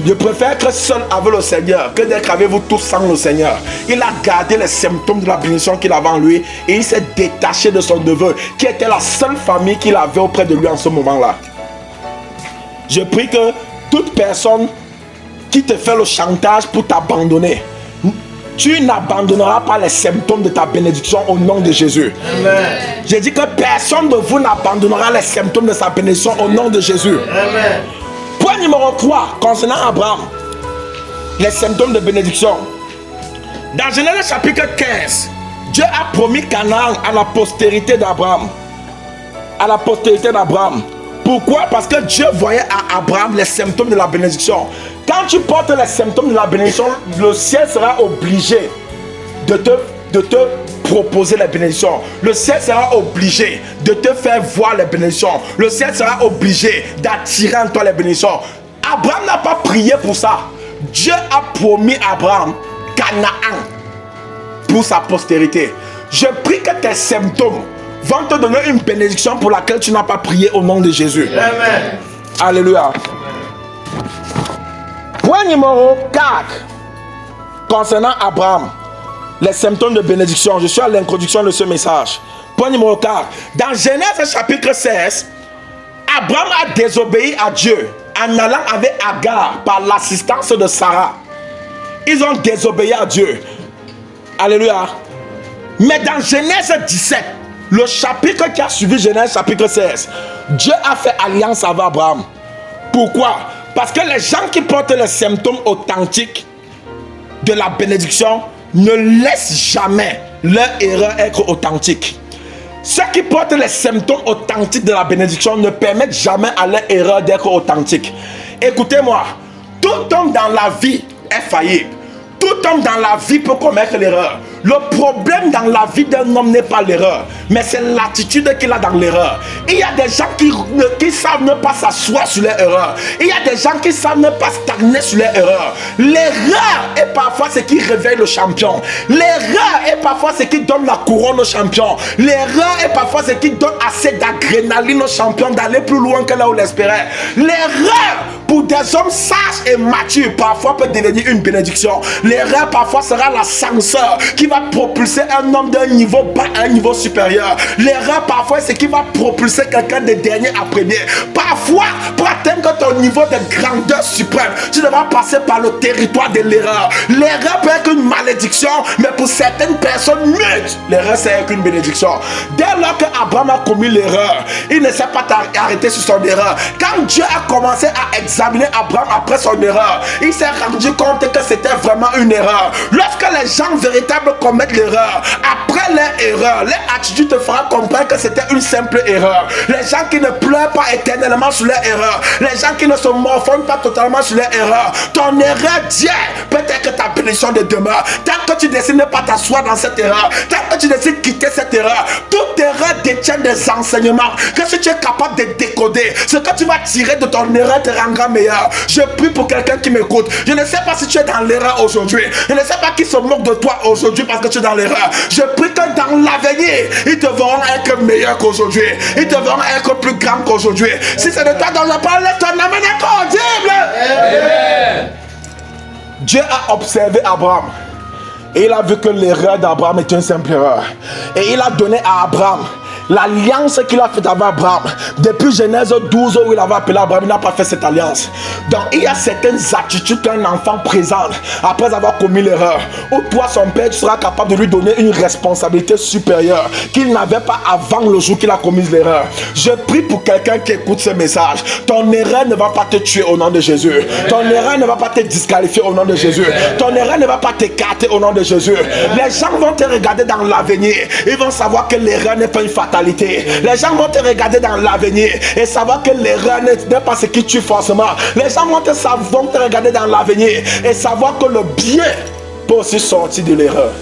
Je préfère être seul avec le Seigneur que d'être avec vous tous sans le Seigneur. Il a gardé les symptômes de la bénédiction qu'il avait en lui et il s'est détaché de son neveu, qui était la seule famille qu'il avait auprès de lui en ce moment-là. Je prie que toute personne qui te fait le chantage pour t'abandonner, tu n'abandonneras pas les symptômes de ta bénédiction au nom de Jésus. Amen. J'ai dit que personne de vous n'abandonnera les symptômes de sa bénédiction au nom de Jésus. Amen. Point numéro 3, concernant Abraham, les symptômes de bénédiction. Dans Genèse chapitre 15, Dieu a promis Canaan à la postérité d'Abraham. À la postérité d'Abraham. Pourquoi? Parce que Dieu voyait à Abraham les symptômes de la bénédiction. Quand tu portes les symptômes de la bénédiction, le ciel sera obligé de te proposer les bénédictions. Le ciel sera obligé de te faire voir les bénédictions. Le ciel sera obligé d'attirer en toi les bénédictions. Abraham n'a pas prié pour ça. Dieu a promis à Abraham Canaan pour sa postérité. Je prie que tes symptômes vont te donner une bénédiction pour laquelle tu n'as pas prié au nom de Jésus. Amen. Alléluia. Point numéro 4, concernant Abraham, les symptômes de bénédiction. Je suis à l'introduction de ce message. Point numéro 4. Dans Genèse chapitre 16, Abraham a désobéi à Dieu en allant avec Agar par l'assistance de Sarah. Ils ont désobéi à Dieu. Alléluia. Mais dans Genèse 17, le chapitre qui a suivi Genèse chapitre 16, Dieu a fait alliance avec Abraham. Pourquoi? Parce que les gens qui portent les symptômes authentiques de la bénédiction ne laissent jamais leur erreur être authentique. Ceux qui portent les symptômes authentiques de la bénédiction ne permettent jamais à leur erreur d'être authentique. Écoutez-moi, tout homme dans la vie est faillible. Tout homme dans la vie peut commettre l'erreur. Le problème dans la vie d'un homme n'est pas l'erreur, mais c'est l'attitude qu'il a dans l'erreur. Il y a des gens qui savent ne pas s'asseoir sur leur erreur. Il y a des gens qui savent ne pas stagner sur leur erreur. L'erreur est parfois ce qui réveille le champion. L'erreur est parfois ce qui donne la couronne au champion. L'erreur est parfois ce qui donne assez d'adrénaline au champion d'aller plus loin que là où il espérait. L'erreur pour des hommes sages et matures parfois peut devenir une bénédiction. L'erreur parfois sera l'ascenseur qui va propulser un homme d'un niveau bas à un niveau supérieur. L'erreur parfois c'est qui va propulser quelqu'un de dernier à premier. Parfois, pour atteindre ton niveau de grandeur suprême, tu devras passer par le territoire de l'erreur. L'erreur peut être une malédiction, mais pour certaines personnes mute, l'erreur c'est une bénédiction. Dès lors qu'Abraham a commis l'erreur, il ne s'est pas arrêté sur son erreur. Quand Dieu a commencé à examiner examiné Abraham après son erreur. Il s'est rendu compte que c'était vraiment une erreur. Lorsque les gens véritables commettent l'erreur, après leur erreur, leur attitude te fera comprendre que c'était une simple erreur. Les gens qui ne pleurent pas éternellement sur leur erreur, les gens qui ne se morfondent pas totalement sur leur erreur, ton erreur d'hier peut-être que ta bénédiction de demeure. Tant que tu décides de ne pas t'asseoir dans cette erreur, tant que tu décides de quitter cette erreur, toute erreur détient des enseignements que si tu es capable de décoder, ce que tu vas tirer de ton erreur te rendra meilleur. Je prie pour quelqu'un qui m'écoute. Je ne sais pas si tu es dans l'erreur aujourd'hui. Je ne sais pas qui se moque de toi aujourd'hui parce que tu es dans l'erreur. Je prie que dans l'avenir, ils te verront être meilleur qu'aujourd'hui. Ils te verront être plus grand qu'aujourd'hui. Si c'est de toi dont je parle, laisse ton âme être audible. Amen. Dieu a observé Abraham. Et il a vu que l'erreur d'Abraham était une simple erreur. Et il a donné à Abraham l'alliance qu'il a faite avec Abraham. Depuis Genèse 12 où il avait appelé Abraham, il n'a pas fait cette alliance. Donc il y a certaines attitudes qu'un enfant présente après avoir commis l'erreur, où toi son père tu seras capable de lui donner une responsabilité supérieure qu'il n'avait pas avant le jour qu'il a commis l'erreur. Je prie pour quelqu'un qui écoute ce message. Ton erreur ne va pas te tuer au nom de Jésus. Ton erreur ne va pas te disqualifier au nom de Jésus. Ton erreur ne va pas t'écarter au nom de Jésus. Les gens vont te regarder dans l'avenir. Ils vont savoir que l'erreur n'est pas une fatalité. Les gens vont te regarder dans l'avenir et savoir que l'erreur n'est pas ce qui tue forcément. Les gens vont te regarder dans l'avenir et savoir que le bien peut aussi sortir de l'erreur.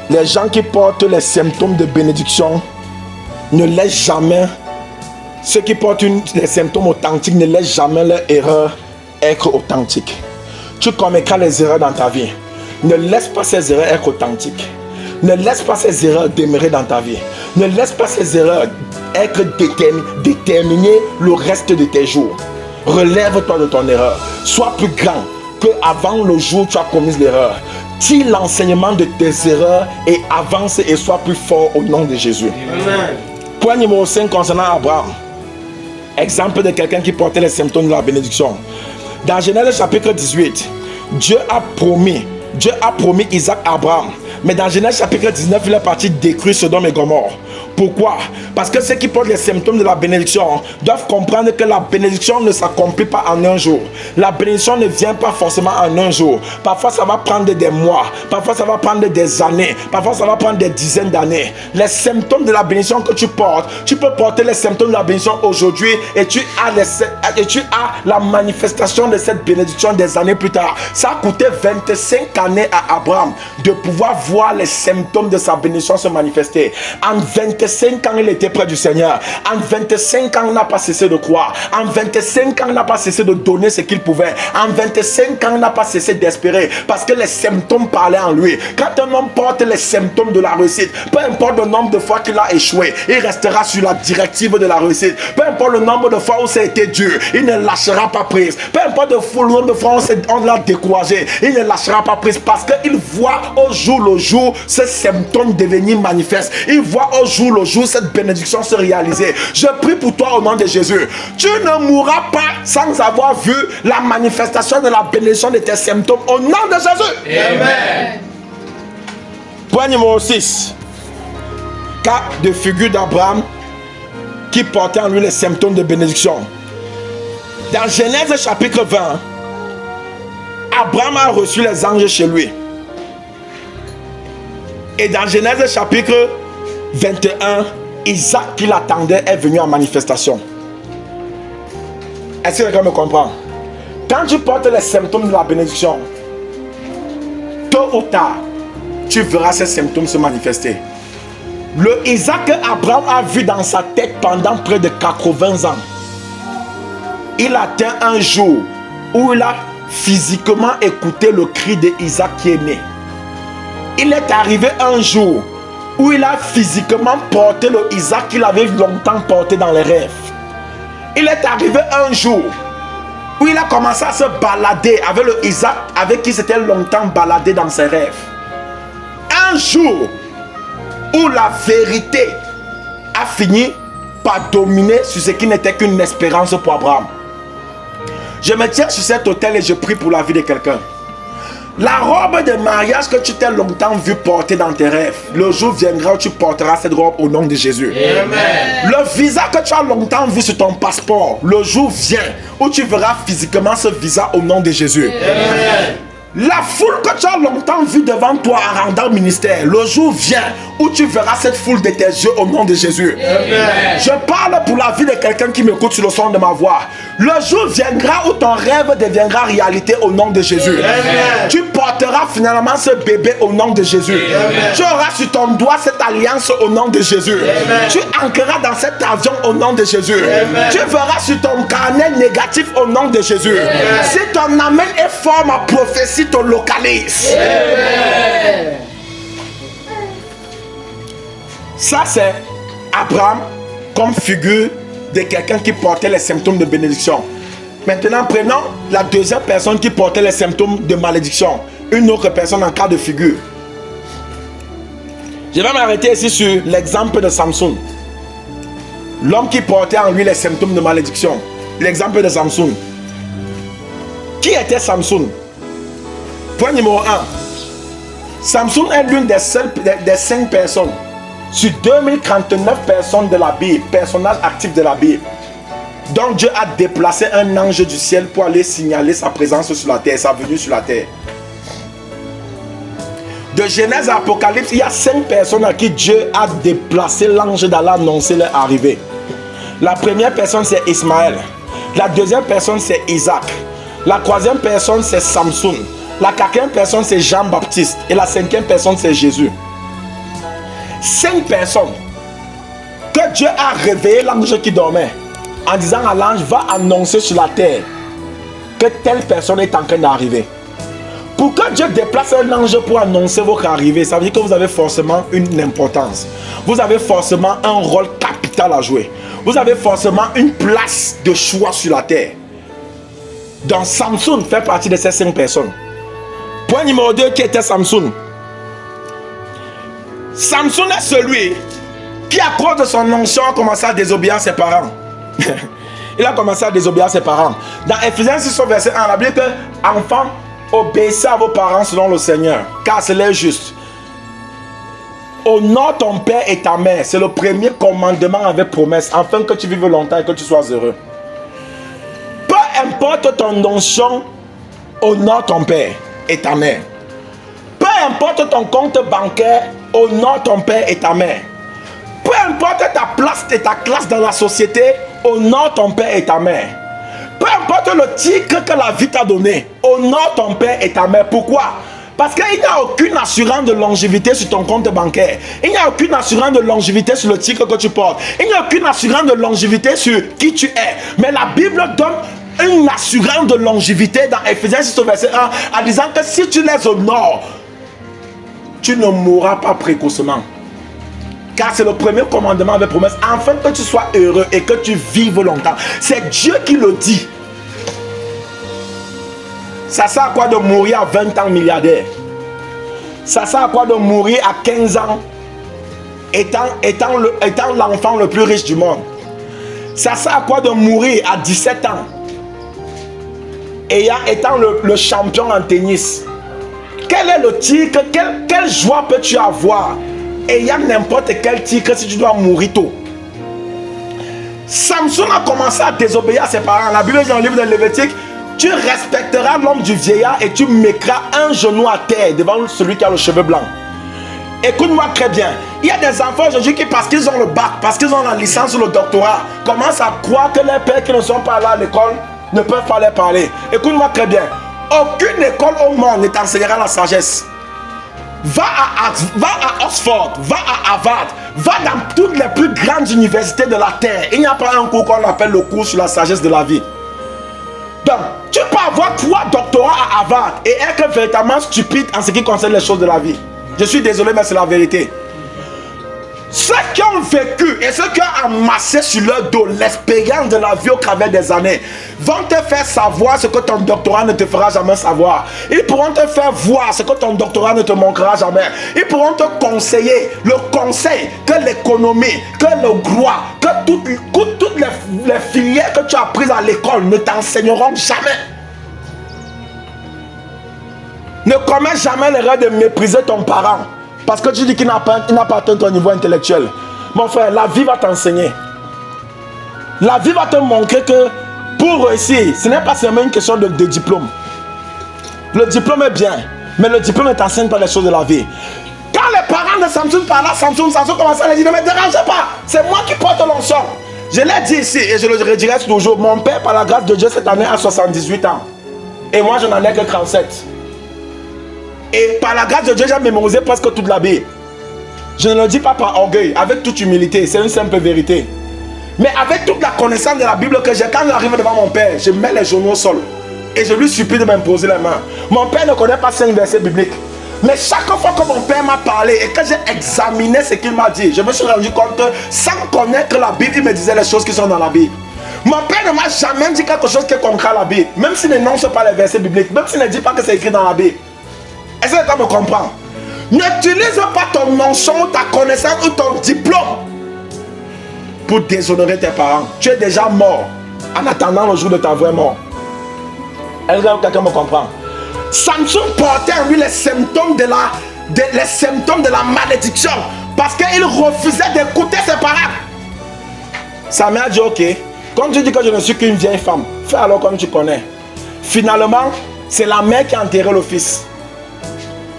Les gens qui portent les symptômes de bénédiction ne laissent jamais, ceux qui portent les symptômes authentiques ne laissent jamais leur erreur être authentique. Tu commettras les erreurs dans ta vie. Ne laisse pas ces erreurs être authentiques. Ne laisse pas ces erreurs demeurer dans ta vie. Ne laisse pas ces erreurs être déterminer le reste de tes jours. Relève-toi de ton erreur. Sois plus grand que avant le jour où tu as commis l'erreur. Tire l'enseignement de tes erreurs et avance et sois plus fort au nom de Jésus. Amen. Point numéro 5 concernant Abraham. Exemple de quelqu'un qui portait les symptômes de la bénédiction. Dans Genèse chapitre 18, Dieu a promis Isaac à Abraham. Mais dans Genèse chapitre 19, il est parti détruire Sodome et Gomorrhe. Pourquoi? Parce que ceux qui portent les symptômes de la bénédiction doivent comprendre que la bénédiction ne s'accomplit pas en un jour. La bénédiction ne vient pas forcément en un jour. Parfois ça va prendre des mois. Parfois ça va prendre des années. Parfois ça va prendre des dizaines d'années. Les symptômes de la bénédiction que tu portes, tu peux porter les symptômes de la bénédiction aujourd'hui et tu as la manifestation de cette bénédiction des années plus tard. Ça a coûté 25 années à Abraham de pouvoir voir les symptômes de sa bénédiction se manifester. En 25 ans, il était près du Seigneur. En 25 ans, il n'a pas cessé de croire. En 25 ans, il n'a pas cessé de donner ce qu'il pouvait. En 25 ans, il n'a pas cessé d'espérer parce que les symptômes parlaient en lui. Quand un homme porte les symptômes de la réussite, peu importe le nombre de fois qu'il a échoué, il restera sur la directive de la réussite. Peu importe le nombre de fois où ça a été dur, il ne lâchera pas prise. Peu importe le nombre de fois où on l'a découragé, il ne lâchera pas prise parce qu'il voit au jour le jour ces symptômes devenir manifestes. Il voit au jour le jour cette bénédiction se réaliser. Je prie pour toi au nom de Jésus. Tu ne mourras pas sans avoir vu la manifestation de la bénédiction de tes symptômes au nom de Jésus. Amen. Point numéro 6. Cas de figure d'Abraham qui portait en lui les symptômes de bénédiction. Dans Genèse chapitre 20, Abraham a reçu les anges chez lui. Et dans Genèse chapitre 21, Isaac qui l'attendait est venu en manifestation. Est-ce que quelqu'un me comprend? Quand tu portes les symptômes de la bénédiction, tôt ou tard, tu verras ces symptômes se manifester. Le Isaac que Abraham a vu dans sa tête pendant près de 80 ans, il atteint un jour où il a physiquement écouté le cri de Isaac qui est né. Il est arrivé un jour où il a physiquement porté le Isaac qu'il avait longtemps porté dans les rêves. Il est arrivé un jour où il a commencé à se balader avec le Isaac avec qui s'était longtemps baladé dans ses rêves. Un jour où la vérité a fini par dominer sur ce qui n'était qu'une espérance pour Abraham. Je me tiens sur cet autel et je prie pour la vie de quelqu'un. La robe de mariage que tu t'es longtemps vu porter dans tes rêves, le jour viendra où tu porteras cette robe au nom de Jésus. Amen. Le visa que tu as longtemps vu sur ton passeport, le jour vient où tu verras physiquement ce visa au nom de Jésus. Amen. La foule que tu as longtemps vue devant toi en rendant ministère, le jour vient où tu verras cette foule de tes yeux au nom de Jésus. Amen. Je parle pour la vie de quelqu'un qui m'écoute sur le son de ma voix. Le jour viendra où ton rêve deviendra réalité au nom de Jésus. Amen. Tu porteras finalement ce bébé au nom de Jésus. Amen. Tu auras sur ton doigt cette alliance au nom de Jésus. Amen. Tu ancreras dans cet avion au nom de Jésus. Amen. Tu verras sur ton carnet négatif au nom de Jésus. Amen. Si ton amen est fort, ma prophétie te localise. Amen. Ça c'est Abraham comme figure de quelqu'un qui portait les symptômes de bénédiction. Maintenant prenons la deuxième personne qui portait les symptômes de malédiction. Une autre personne en cas de figure. Je vais m'arrêter ici sur l'exemple de Samson. L'homme qui portait en lui les symptômes de malédiction. L'exemple de Samson. Qui était Samson? Point numéro 1. Samson est l'une des 5 personnes sur 2039 personnes de la Bible, personnages actifs de la Bible, dont Dieu a déplacé un ange du ciel pour aller signaler sa présence sur la terre, sa venue sur la terre. De Genèse à Apocalypse, il y a 5 personnes à qui Dieu a déplacé l'ange d'aller annoncer leur arrivée. La première personne c'est Ismaël. La deuxième personne c'est Isaac. La troisième personne c'est Samson. La quatrième personne c'est Jean-Baptiste. Et la cinquième personne c'est Jésus. 5 personnes que Dieu a réveillé l'ange qui dormait en disant à l'ange, va annoncer sur la terre que telle personne est en train d'arriver. Pour que Dieu déplace un ange pour annoncer votre arrivée, ça veut dire que vous avez forcément une importance. Vous avez forcément un rôle capital à jouer. Vous avez forcément une place de choix sur la terre. Donc Samson fait partie de ces 5 personnes. Point numéro 2, qui était Samson? Samson est celui qui, à cause de son onction, a commencé à désobéir ses parents. Il a commencé à désobéir ses parents. Dans Ephésiens 6, verset 1, la Bible dit que enfants, obéissez à vos parents selon le Seigneur, car c'est leur juste. Honore ton père et ta mère. C'est le premier commandement avec promesse, afin que tu vives longtemps et que tu sois heureux. Peu importe ton onction, honore ton père et ta mère. Peu importe ton compte bancaire, honore ton père et ta mère. Peu importe ta place et ta classe dans la société, honore ton père et ta mère. Peu importe le titre que la vie t'a donné, honore ton père et ta mère. Pourquoi? Parce qu'il n'y a aucune assurance de longévité sur ton compte bancaire. Il n'y a aucune assurance de longévité sur le titre que tu portes. Il n'y a aucune assurance de longévité sur qui tu es. Mais la Bible donne une assurance de longévité dans Ephésiens 6 verset 1 en disant que si tu les honores, tu ne mourras pas précocement. Car c'est le premier commandement avec promesse, afin que tu sois heureux et que tu vives longtemps. C'est Dieu qui le dit. Ça sert à quoi de mourir à 20 ans milliardaire? Ça sert à quoi de mourir à 15 ans étant l'enfant le plus riche du monde? Ça sert à quoi de mourir à 17 ans étant le champion en tennis? Quel est le titre? Quelle joie peux-tu avoir ayant n'importe quel titre si tu dois mourir tôt? Samson a commencé à désobéir à ses parents. La Bible dit dans le livre de Lévitique, tu respecteras l'homme du vieillard et tu mettras un genou à terre devant celui qui a le cheveu blanc. Écoute-moi très bien. Il y a des enfants aujourd'hui qui, parce qu'ils ont le bac, parce qu'ils ont la licence ou le doctorat, commencent à croire que les pères qui ne sont pas là à l'école ne peuvent pas leur parler. Écoute-moi très bien. Aucune école au monde ne t'enseignera la sagesse. Va à Oxford, va à Harvard, va dans toutes les plus grandes universités de la terre. Il n'y a pas un cours qu'on appelle le cours sur la sagesse de la vie. Donc, tu peux avoir 3 doctorats à Harvard et être véritablement stupide en ce qui concerne les choses de la vie. Je suis désolé, mais c'est la vérité. Ceux qui ont vécu et ceux qui ont amassé sur leur dos l'expérience de la vie au travers des années vont te faire savoir ce que ton doctorat ne te fera jamais savoir. Ils pourront te faire voir ce que ton doctorat ne te montrera jamais. Ils pourront te conseiller le conseil que l'économie, que le droit, que toutes les filières que tu as prises à l'école ne t'enseigneront jamais. Ne commets jamais l'erreur de mépriser ton parent parce que tu dis qu'il n'a pas atteint ton niveau intellectuel. Mon frère, la vie va t'enseigner. La vie va te montrer que pour réussir, ce n'est pas seulement une question de diplôme. Le diplôme est bien, mais le diplôme ne t'enseigne pas les choses de la vie. Quand les parents de Samson parlaient à Samson commençait à lui dire, ne me dérangez pas, c'est moi qui porte l'onction. Je l'ai dit ici et je le redirai toujours. Mon père, par la grâce de Dieu, cette année a 78 ans. Et moi, je n'en ai que 37. Et par la grâce de Dieu, j'ai mémorisé presque toute la Bible. Je ne le dis pas par orgueil, avec toute humilité, c'est une simple vérité. Mais avec toute la connaissance de la Bible que j'ai, quand j'arrive devant mon père, je mets les genoux au sol. Et je lui supplie de m'imposer les mains. Mon père ne connaît pas 5 versets bibliques. Mais chaque fois que mon père m'a parlé et que j'ai examiné ce qu'il m'a dit, je me suis rendu compte, sans connaître la Bible, il me disait les choses qui sont dans la Bible. Mon père ne m'a jamais dit quelque chose qui est concret à la Bible. Même s'il n'énonce pas les versets bibliques, même s'il ne dit pas que c'est écrit dans la Bible. Est-ce que tu me comprends? N'utilise pas ton onction, ta connaissance ou ton diplôme pour déshonorer tes parents. Tu es déjà mort en attendant le jour de ta vraie mort. Est-ce que quelqu'un me comprend? Samson portait en lui les symptômes de la malédiction parce qu'il refusait d'écouter ses parents. Sa mère dit ok, comme tu dis que je ne suis qu'une vieille femme, fais alors comme tu connais. Finalement, c'est la mère qui a enterré le fils.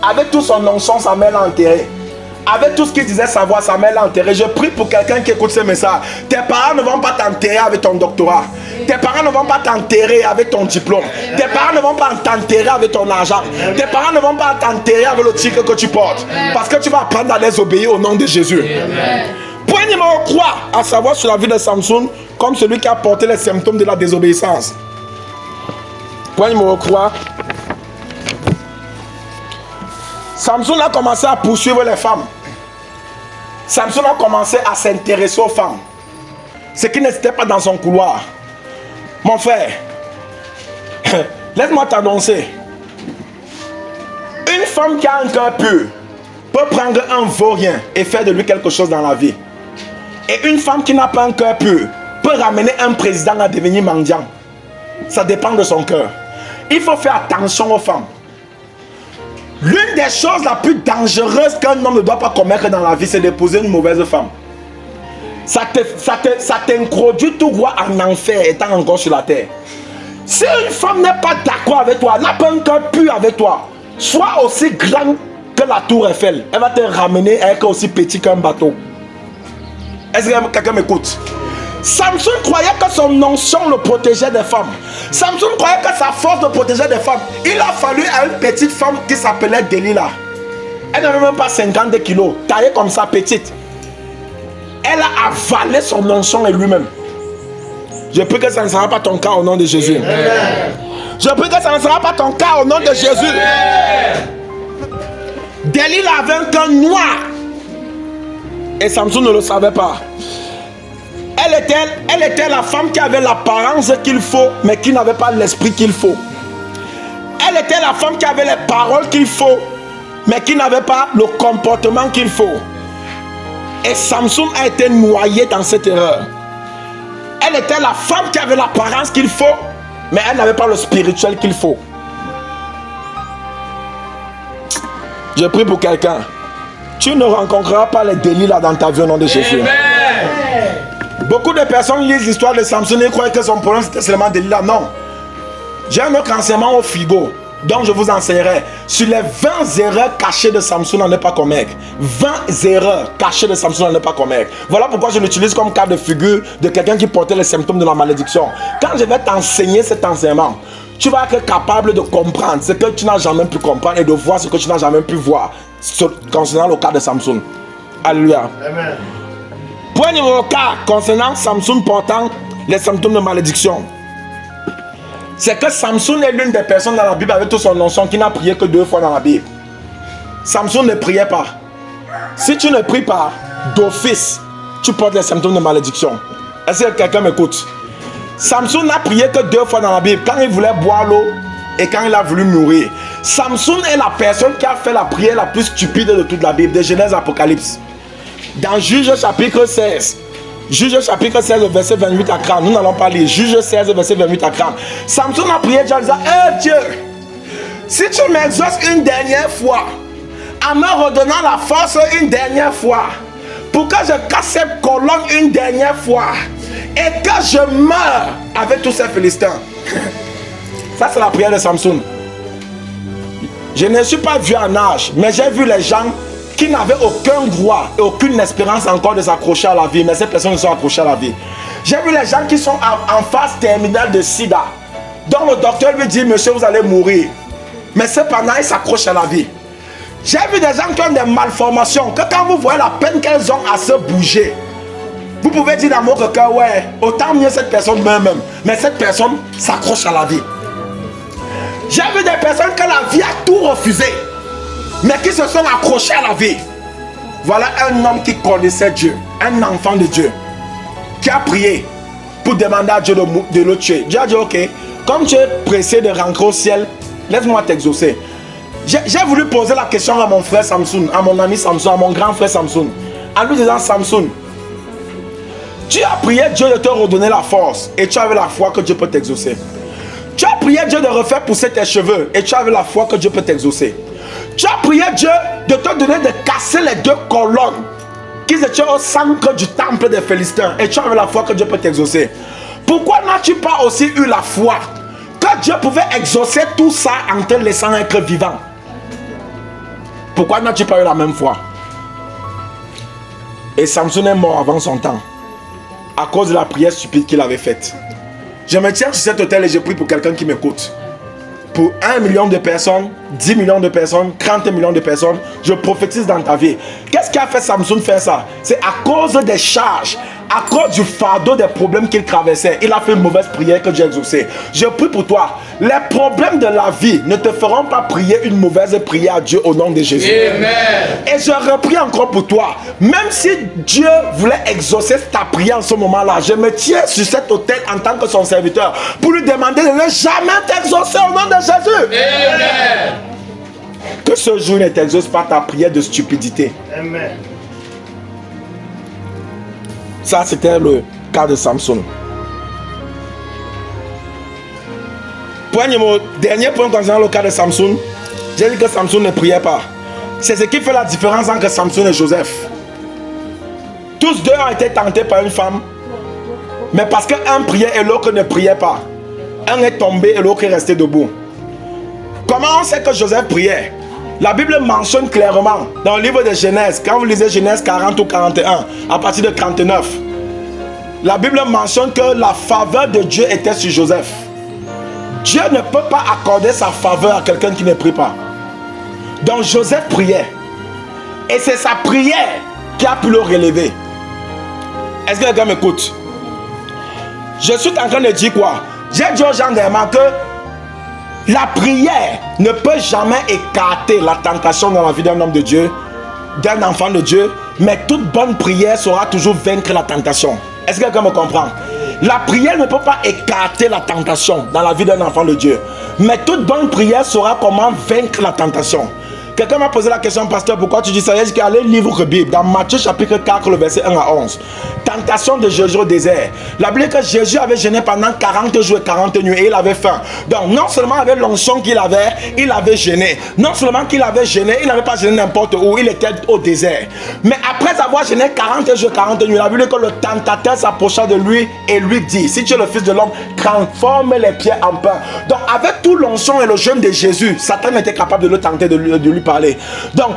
Avec tout son onction, sa mère l'a enterré. Avec tout ce qu'il disait savoir, sa mère l'a enterré. Je prie pour quelqu'un qui écoute ce message. Tes parents ne vont pas t'enterrer avec ton doctorat. Tes parents ne vont pas t'enterrer avec ton diplôme. Tes parents ne vont pas t'enterrer avec ton argent. Tes parents ne vont pas t'enterrer avec le titre que tu portes. Parce que tu vas apprendre à les obéir au nom de Jésus. Point numéro 3, à savoir sur la vie de Samson, comme celui qui a porté les symptômes de la désobéissance. Point numéro 3. Samson a commencé à poursuivre les femmes. Samson a commencé à s'intéresser aux femmes. Ce qui n'était pas dans son couloir. Mon frère, laisse-moi t'annoncer. Une femme qui a un cœur pur peut prendre un vaurien et faire de lui quelque chose dans la vie. Et une femme qui n'a pas un cœur pur peut ramener un président à devenir mendiant. Ça dépend de son cœur. Il faut faire attention aux femmes. L'une des choses la plus dangereuses qu'un homme ne doit pas commettre dans la vie, c'est d'épouser une mauvaise femme. Ça t'introduit tout droit en enfer étant encore sur la terre. Si une femme n'est pas d'accord avec toi, n'a pas un cœur pur avec toi, sois aussi grand que la tour Eiffel, elle va te ramener avec aussi petit qu'un bateau. Est-ce que quelqu'un m'écoute? Samson croyait que son onction le protégeait des femmes. Samson croyait que sa force le protégeait des femmes. Il a fallu à une petite femme qui s'appelait Delilah. Elle n'avait même pas 52 kilos, taillée comme ça, petite. Elle a avalé son onction et lui-même. Je prie que ça ne sera pas ton cas au nom de Jésus. Amen. Je prie que ça ne sera pas ton cas au nom de Jésus. Delilah avait un cœur noir. Et Samson ne le savait pas. Elle était la femme qui avait l'apparence qu'il faut, mais qui n'avait pas l'esprit qu'il faut. Elle était la femme qui avait les paroles qu'il faut, mais qui n'avait pas le comportement qu'il faut. Et Samson a été noyé dans cette erreur. Elle était la femme qui avait l'apparence qu'il faut, mais elle n'avait pas le spirituel qu'il faut. Je prie pour quelqu'un. Tu ne rencontreras pas les délits là dans ta vie au nom de Jésus. Amen. Beaucoup de personnes lisent l'histoire de Samson et croient que son problème c'était seulement Delilah. Non. J'ai un autre enseignement au frigo, donc je vous enseignerai sur les 20 erreurs cachées de Samson à ne pas commettre. 20 erreurs cachées de Samson à ne pas commettre. Voilà pourquoi je l'utilise comme cas de figure de quelqu'un qui portait les symptômes de la malédiction. Quand je vais t'enseigner cet enseignement, tu vas être capable de comprendre ce que tu n'as jamais pu comprendre et de voir ce que tu n'as jamais pu voir concernant le cas de Samson. Alléluia. Amen. Point numéro 4 concernant Samson portant les symptômes de malédiction. C'est que Samson est l'une des personnes dans la Bible avec tout son onction qui n'a prié que 2 fois dans la Bible. Samson ne priait pas. Si tu ne pries pas d'office, tu portes les symptômes de malédiction. Est-ce que quelqu'un m'écoute? Samson n'a prié que 2 fois dans la Bible, quand il voulait boire l'eau et quand il a voulu mourir. Samson est la personne qui a fait la prière la plus stupide de toute la Bible, de Genèse à Apocalypse. Dans Juge chapitre 16, Juge chapitre 16, verset 28 à 30, nous n'allons pas lire. Juge 16, verset 28 à 30. Samson a prié Dieu en disant: Dieu, Si tu m'exauces une dernière fois, en me redonnant la force une dernière fois, pour que je casse cette colonne une dernière fois, et que je meure avec tous ces Philistins. Ça, c'est la prière de Samson. Je ne suis pas vieux en âge, mais j'ai vu les gens qui n'avaient aucun droit et aucune espérance encore de s'accrocher à la vie, mais ces personnes se sont accrochées à la vie. J'ai vu les gens qui sont en phase terminale de sida, dont le docteur lui dit, monsieur, vous allez mourir. Mais cependant, ils s'accrochent à la vie. J'ai vu des gens qui ont des malformations, que quand vous voyez la peine qu'elles ont à se bouger, vous pouvez dire dans votre cœur, ouais, autant mieux cette personne même, mais cette personne s'accroche à la vie. J'ai vu des personnes que la vie a tout refusé, mais qui se sont accrochées à la vie. Voilà un homme qui connaissait Dieu, un enfant de Dieu, qui a prié pour demander à Dieu de le tuer. Dieu a dit, ok, comme tu es pressé de rentrer au ciel, laisse-moi t'exaucer. J'ai voulu poser la question à mon frère Samson, à mon ami Samson, à mon grand frère Samson, en lui disant, Samson, tu as prié Dieu de te redonner la force et tu avais la foi que Dieu peut t'exaucer. Tu as prié Dieu de refaire pousser tes cheveux et tu avais la foi que Dieu peut t'exaucer. Tu as prié Dieu de te donner de casser les deux colonnes qui étaient au centre du temple des Philistins et tu avais la foi que Dieu peut t'exaucer. Pourquoi n'as-tu pas aussi eu la foi que Dieu pouvait exaucer tout ça en te laissant être vivant? Pourquoi n'as-tu pas eu la même foi? Et Samson est mort avant son temps à cause de la prière stupide qu'il avait faite. Je me tiens sur cet hôtel et je prie pour quelqu'un qui m'écoute. Pour 1 million de personnes, 10 millions de personnes, 30 millions de personnes, je prophétise dans ta vie. Qu'est-ce qui a fait Samson faire ça? C'est à cause des charges, à cause du fardeau des problèmes qu'il traversait. Il a fait une mauvaise prière que Dieu a exaucée. Je prie pour toi. Les problèmes de la vie ne te feront pas prier une mauvaise prière à Dieu au nom de Jésus. Amen. Et je reprie encore pour toi. Même si Dieu voulait exaucer ta prière en ce moment-là, je me tiens sur cet autel en tant que son serviteur pour lui demander de ne jamais t'exaucer au nom de Jésus. Amen. Que ce jour ne t'exauce pas ta prière de stupidité. Amen. Ça, c'était le cas de Samson. Dernier point concernant le cas de Samson. J'ai dit que Samson ne priait pas. C'est ce qui fait la différence entre Samson et Joseph. Tous deux ont été tentés par une femme, mais parce qu'un priait et l'autre ne priait pas. Un est tombé et l'autre est resté debout. Comment on sait que Joseph priait? La Bible mentionne clairement dans le livre de Genèse, quand vous lisez Genèse 40 ou 41, à partir de 39, la Bible mentionne que la faveur de Dieu était sur Joseph. Dieu ne peut pas accorder sa faveur à quelqu'un qui ne prie pas. Donc Joseph priait. Et c'est sa prière qui a pu le relever. Est-ce que quelqu'un m'écoute? Je suis en train de dire quoi? J'ai dit aux gens dernièrement que la prière ne peut jamais écarter la tentation dans la vie d'un homme de Dieu, d'un enfant de Dieu, mais toute bonne prière saura toujours vaincre la tentation. Est-ce que quelqu'un me comprend? La prière ne peut pas écarter la tentation dans la vie d'un enfant de Dieu, mais toute bonne prière saura comment vaincre la tentation. Quelqu'un m'a posé la question, pasteur, pourquoi tu dis ça? J'ai dit qu'allez lire la Bible dans Matthieu chapitre 4, le verset 1 à 11. Tentation de Jésus au désert. La Bible dit que Jésus avait jeûné pendant 40 jours et 40 nuits et il avait faim. Donc non seulement avec l'onction qu'il avait, il avait jeûné. Non seulement qu'il avait jeûné, il n'avait pas jeûné n'importe où, il était au désert. Mais après avoir jeûné 40 jours et 40 nuits, la Bible dit que le tentateur s'approcha de lui et lui dit, si tu es le fils de l'homme, transforme les pierres en pain. Donc avec tout l'onction et le jeûne de Jésus, Satan était capable de le tenter, de lui parler. Donc,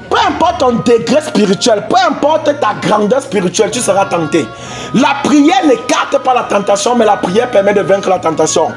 peu importe ton degré spirituel, peu importe ta grandeur spirituelle, tu seras tenté. La prière n'écarte pas la tentation, mais la prière permet de vaincre la tentation.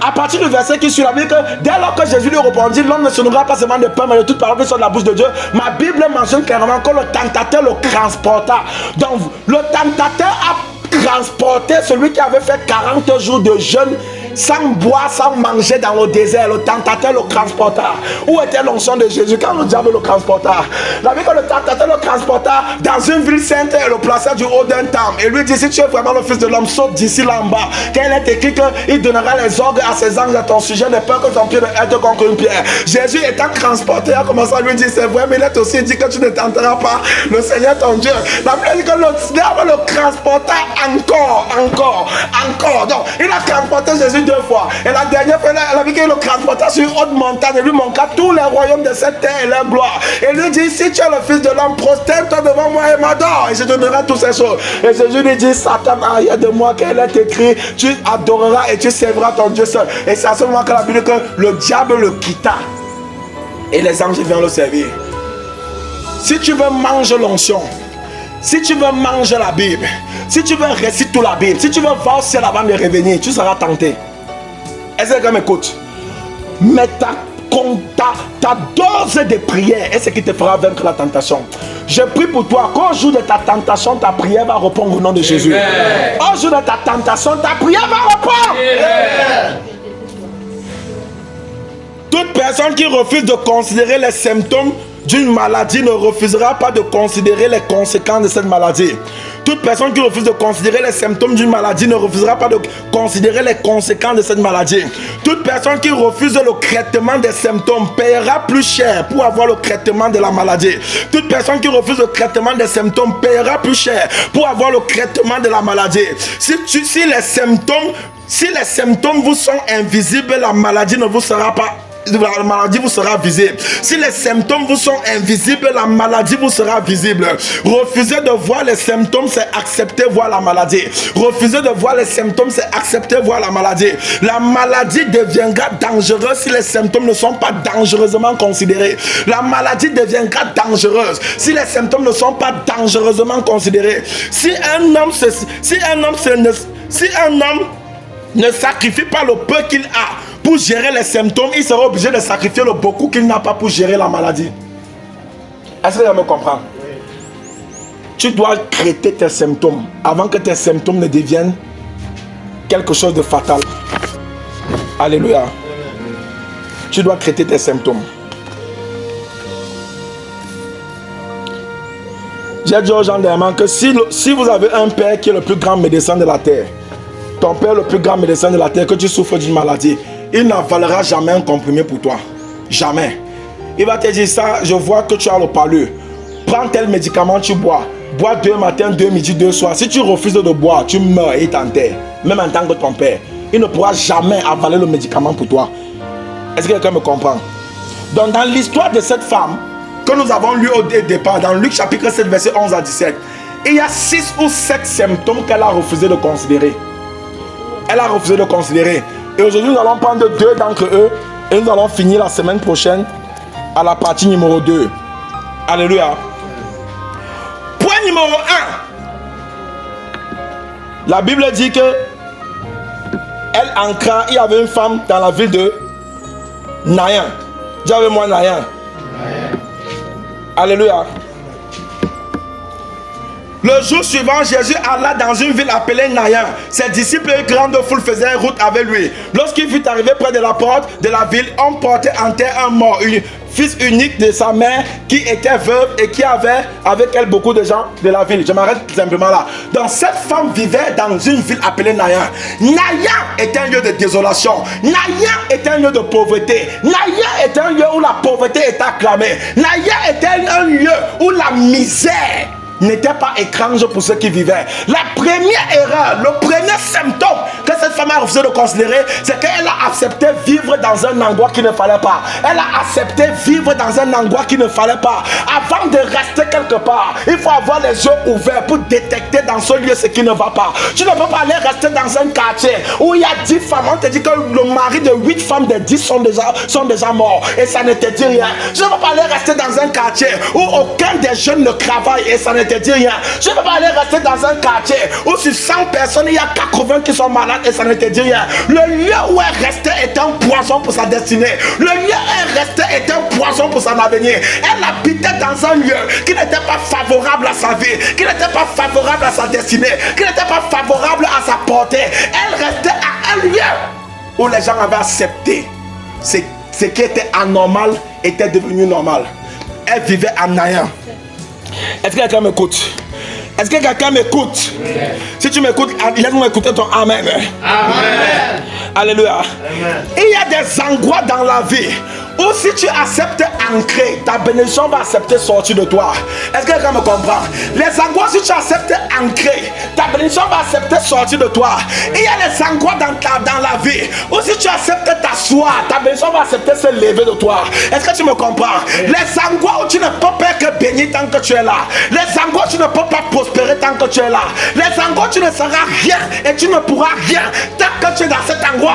À partir du verset qui suit, la Bible que dès lors que Jésus lui répondit, l'homme ne se nourrira pas seulement de pain, mais de toute parole qui sort de la bouche de Dieu. Ma Bible mentionne clairement que le tentateur le transporta. Donc, le tentateur a transporté celui qui avait fait 40 jours de jeûne sans boire, sans manger dans le désert. Le tentateur le transporta. Où était l'onction de Jésus quand le diable le transporta? La vie que le tentateur le transporta dans une ville sainte et le plaça du haut d'un temple. Et lui dit, si tu es vraiment le fils de l'homme, saute d'ici là en bas. Quand il est écrit qu'il donnera les ordres à ses anges à ton sujet, de peur que ton pied ne heurte contre une pierre. Jésus étant transporté a commencé à lui dire, c'est vrai, mais il est aussi dit que tu ne tenteras pas le Seigneur ton Dieu. La Bible dit que le diable le transporta encore. Donc, il a transporté Jésus 2 fois. Et la dernière fois, elle a vu qu'il le transportait sur une haute montagne et lui montra tous les royaumes de cette terre et leur gloire. Et lui dit, si tu es le fils de l'homme, prosterne-toi devant moi et m'adore. Et je te donnerai toutes ces choses. Et Jésus lui dit, Satan, arrière de moi, qu'il est écrit, tu adoreras et tu serviras ton Dieu seul. Et c'est à ce moment que la Bible dit que le diable le quitta. Et les anges viennent le servir. Si tu veux manger l'onction, si tu veux manger la Bible, si tu veux réciter toute la Bible, si tu veux voir ciel avant de revenir, tu seras tenté. Est-ce que quelqu'un m'écoute? Mais ta dose de prière est ce qui te fera vaincre la tentation. Je prie pour toi qu'au jour de ta tentation, ta prière va répondre au nom de Jésus. Au jour de ta tentation, ta prière va répondre. Toute personne qui refuse de considérer les symptômes d'une maladie ne refusera pas de considérer les conséquences de cette maladie. Toute personne qui refuse de considérer les symptômes d'une maladie ne refusera pas de considérer les conséquences de cette maladie. Toute personne qui refuse le traitement des symptômes paiera plus cher pour avoir le traitement de la maladie. Toute personne qui refuse le traitement des symptômes paiera plus cher pour avoir le traitement de la maladie. Si les symptômes vous sont invisibles, la maladie ne vous sera pas. La maladie vous sera visible. Si les symptômes vous sont invisibles, la maladie vous sera visible. Refuser de voir les symptômes, c'est accepter voir la maladie. Refuser de voir les symptômes, c'est accepter voir la maladie. La maladie deviendra dangereuse si les symptômes ne sont pas dangereusement considérés. La maladie deviendra dangereuse si les symptômes ne sont pas dangereusement considérés. Si un homme ne sacrifie pas le peu qu'il a pour gérer les symptômes, il sera obligé de sacrifier le beaucoup qu'il n'a pas pour gérer la maladie. Est-ce que tu me comprends? Tu dois traiter tes symptômes avant que tes symptômes ne deviennent quelque chose de fatal. Alléluia. Tu dois traiter tes symptômes. J'ai dit aux gens dernièrement que si vous avez un père qui est le plus grand médecin de la terre, ton père le plus grand médecin de la terre, que tu souffres d'une maladie, il n'avalera jamais un comprimé pour toi. Jamais. Il va te dire ça, je vois que tu as le palu. Prends tel médicament, tu bois. Bois 2 matins, 2 midi, 2 soirs. Si tu refuses de boire, tu meurs et il t'enterre. Même en tant que ton père. Il ne pourra jamais avaler le médicament pour toi. Est-ce que quelqu'un me comprend? Donc dans l'histoire de cette femme, que nous avons lu au départ, dans Luc chapitre 7, verset 11 à 17, il y a 6 ou 7 symptômes qu'elle a refusé de considérer. Elle a refusé de considérer. Et aujourd'hui, nous allons prendre 2 d'entre eux et nous allons finir la semaine prochaine à la partie numéro 2. Alléluia. Point numéro 1. La Bible dit que elle ancra, il y avait une femme dans la ville de Naïn. Dis avec moi Naïn. Alléluia. Le jour suivant, Jésus alla dans une ville appelée Naïn. Ses disciples et une grande foule faisaient route avec lui. Lorsqu'il fut arrivé près de la porte de la ville, on portait en terre un mort, fils unique de sa mère, qui était veuve et qui avait avec elle beaucoup de gens de la ville. Je m'arrête simplement là. Donc cette femme vivait dans une ville appelée Naïn. Naïn est un lieu de désolation. Naïn est un lieu de pauvreté. Naïn est un lieu où la pauvreté est acclamée. Naïn était un lieu où la misère n'était pas étrange pour ceux qui vivaient. La première erreur, le premier symptôme que cette femme a refusé de considérer, c'est qu'elle a accepté vivre dans un endroit qu'il ne fallait pas. Elle a accepté vivre dans un endroit qu'il ne fallait pas. Avant de rester quelque part, il faut avoir les yeux ouverts pour détecter dans ce lieu ce qui ne va pas. Tu ne peux pas aller rester dans un quartier où il y a 10 femmes. On te dit que le mari de 8 femmes des 10 sont déjà morts et ça ne te dit rien. Tu ne peux pas aller rester dans un quartier où aucun des jeunes ne travaille et ça ne te dit rien. Je ne peux pas aller rester dans un quartier où sur 100 personnes, il y a 80 qui sont malades et ça ne te dit rien. Le lieu où elle restait est un poison pour sa destinée. Le lieu où elle restait est un poison pour son avenir. Elle habitait dans un lieu qui n'était pas favorable à sa vie, qui n'était pas favorable à sa destinée, qui n'était pas favorable à sa portée. Elle restait à un lieu où les gens avaient accepté ce qui était anormal était devenu normal. Elle vivait à Naïn. Est-ce que quelqu'un m'écoute? Est-ce que quelqu'un m'écoute? Si tu m'écoutes, laisse-moi écouter ton Amen. Amen. Alléluia. Amen. Il y a des endroits dans la vie Ou si tu acceptes ancrer, ta bénédiction va accepter sortir de toi. Est-ce que quelqu'un me comprend? Les angoisses, si tu acceptes ancrer, ta bénédiction va accepter sortir de toi. Il y a les angoisses dans la vie. Ou si tu acceptes t'asseoir, ta bénédiction va accepter se lever de toi. Est-ce que tu me comprends? Les angoisses où tu ne peux pas que bénir tant que tu es là. Les angoisses où tu ne peux pas prospérer tant que tu es là. Les angoisses où tu ne seras rien et tu ne pourras rien tant que tu es dans cette angoisse.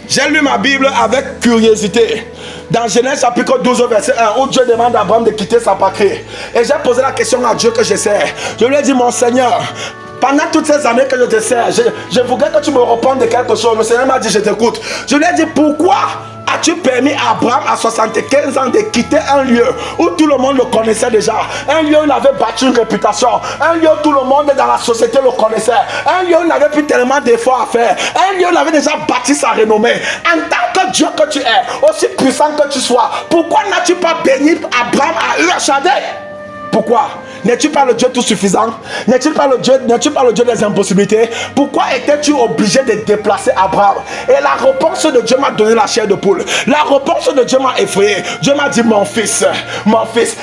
J'ai lu ma Bible avec curiosité. Dans Genèse chapitre 12 verset 1, où Dieu demande à Abraham de quitter sa patrie. Et j'ai posé la question à Dieu que je sers. Je lui ai dit, mon Seigneur, pendant toutes ces années que je te sers, je voudrais que tu me répondes de quelque chose. Le Seigneur m'a dit, je t'écoute. Je lui ai dit, pourquoi as-tu permis à Abraham à 75 ans de quitter un lieu où tout le monde le connaissait déjà, un lieu où il avait bâti une réputation, un lieu où tout le monde dans la société le connaissait, un lieu où il n'avait plus tellement d'efforts à faire, un lieu où il avait déjà bâti sa renommée. En tant que Dieu que tu es, aussi puissant que tu sois, pourquoi n'as-tu pas béni Abraham à Ur-Chaldée? Pourquoi? N'es-tu pas le Dieu tout suffisant? N'es-tu pas le Dieu des impossibilités? Pourquoi étais-tu obligé de déplacer Abraham? Et la réponse de Dieu m'a donné la chair de poule. La réponse de Dieu m'a effrayé. Dieu m'a dit, mon fils,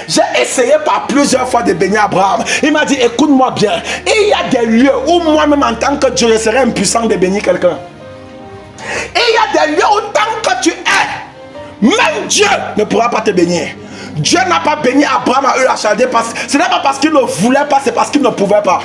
j'ai essayé par plusieurs fois de bénir Abraham. Il m'a dit, écoute-moi bien. Il y a des lieux où moi-même en tant que Dieu, je serais impuissant de bénir quelqu'un. Et il y a des lieux où tant que tu es, même Dieu ne pourra pas te bénir. Dieu n'a pas béni Abraham à Ur-Chaldée parce que ce n'est pas parce qu'il ne voulait pas, c'est parce qu'il ne pouvait pas.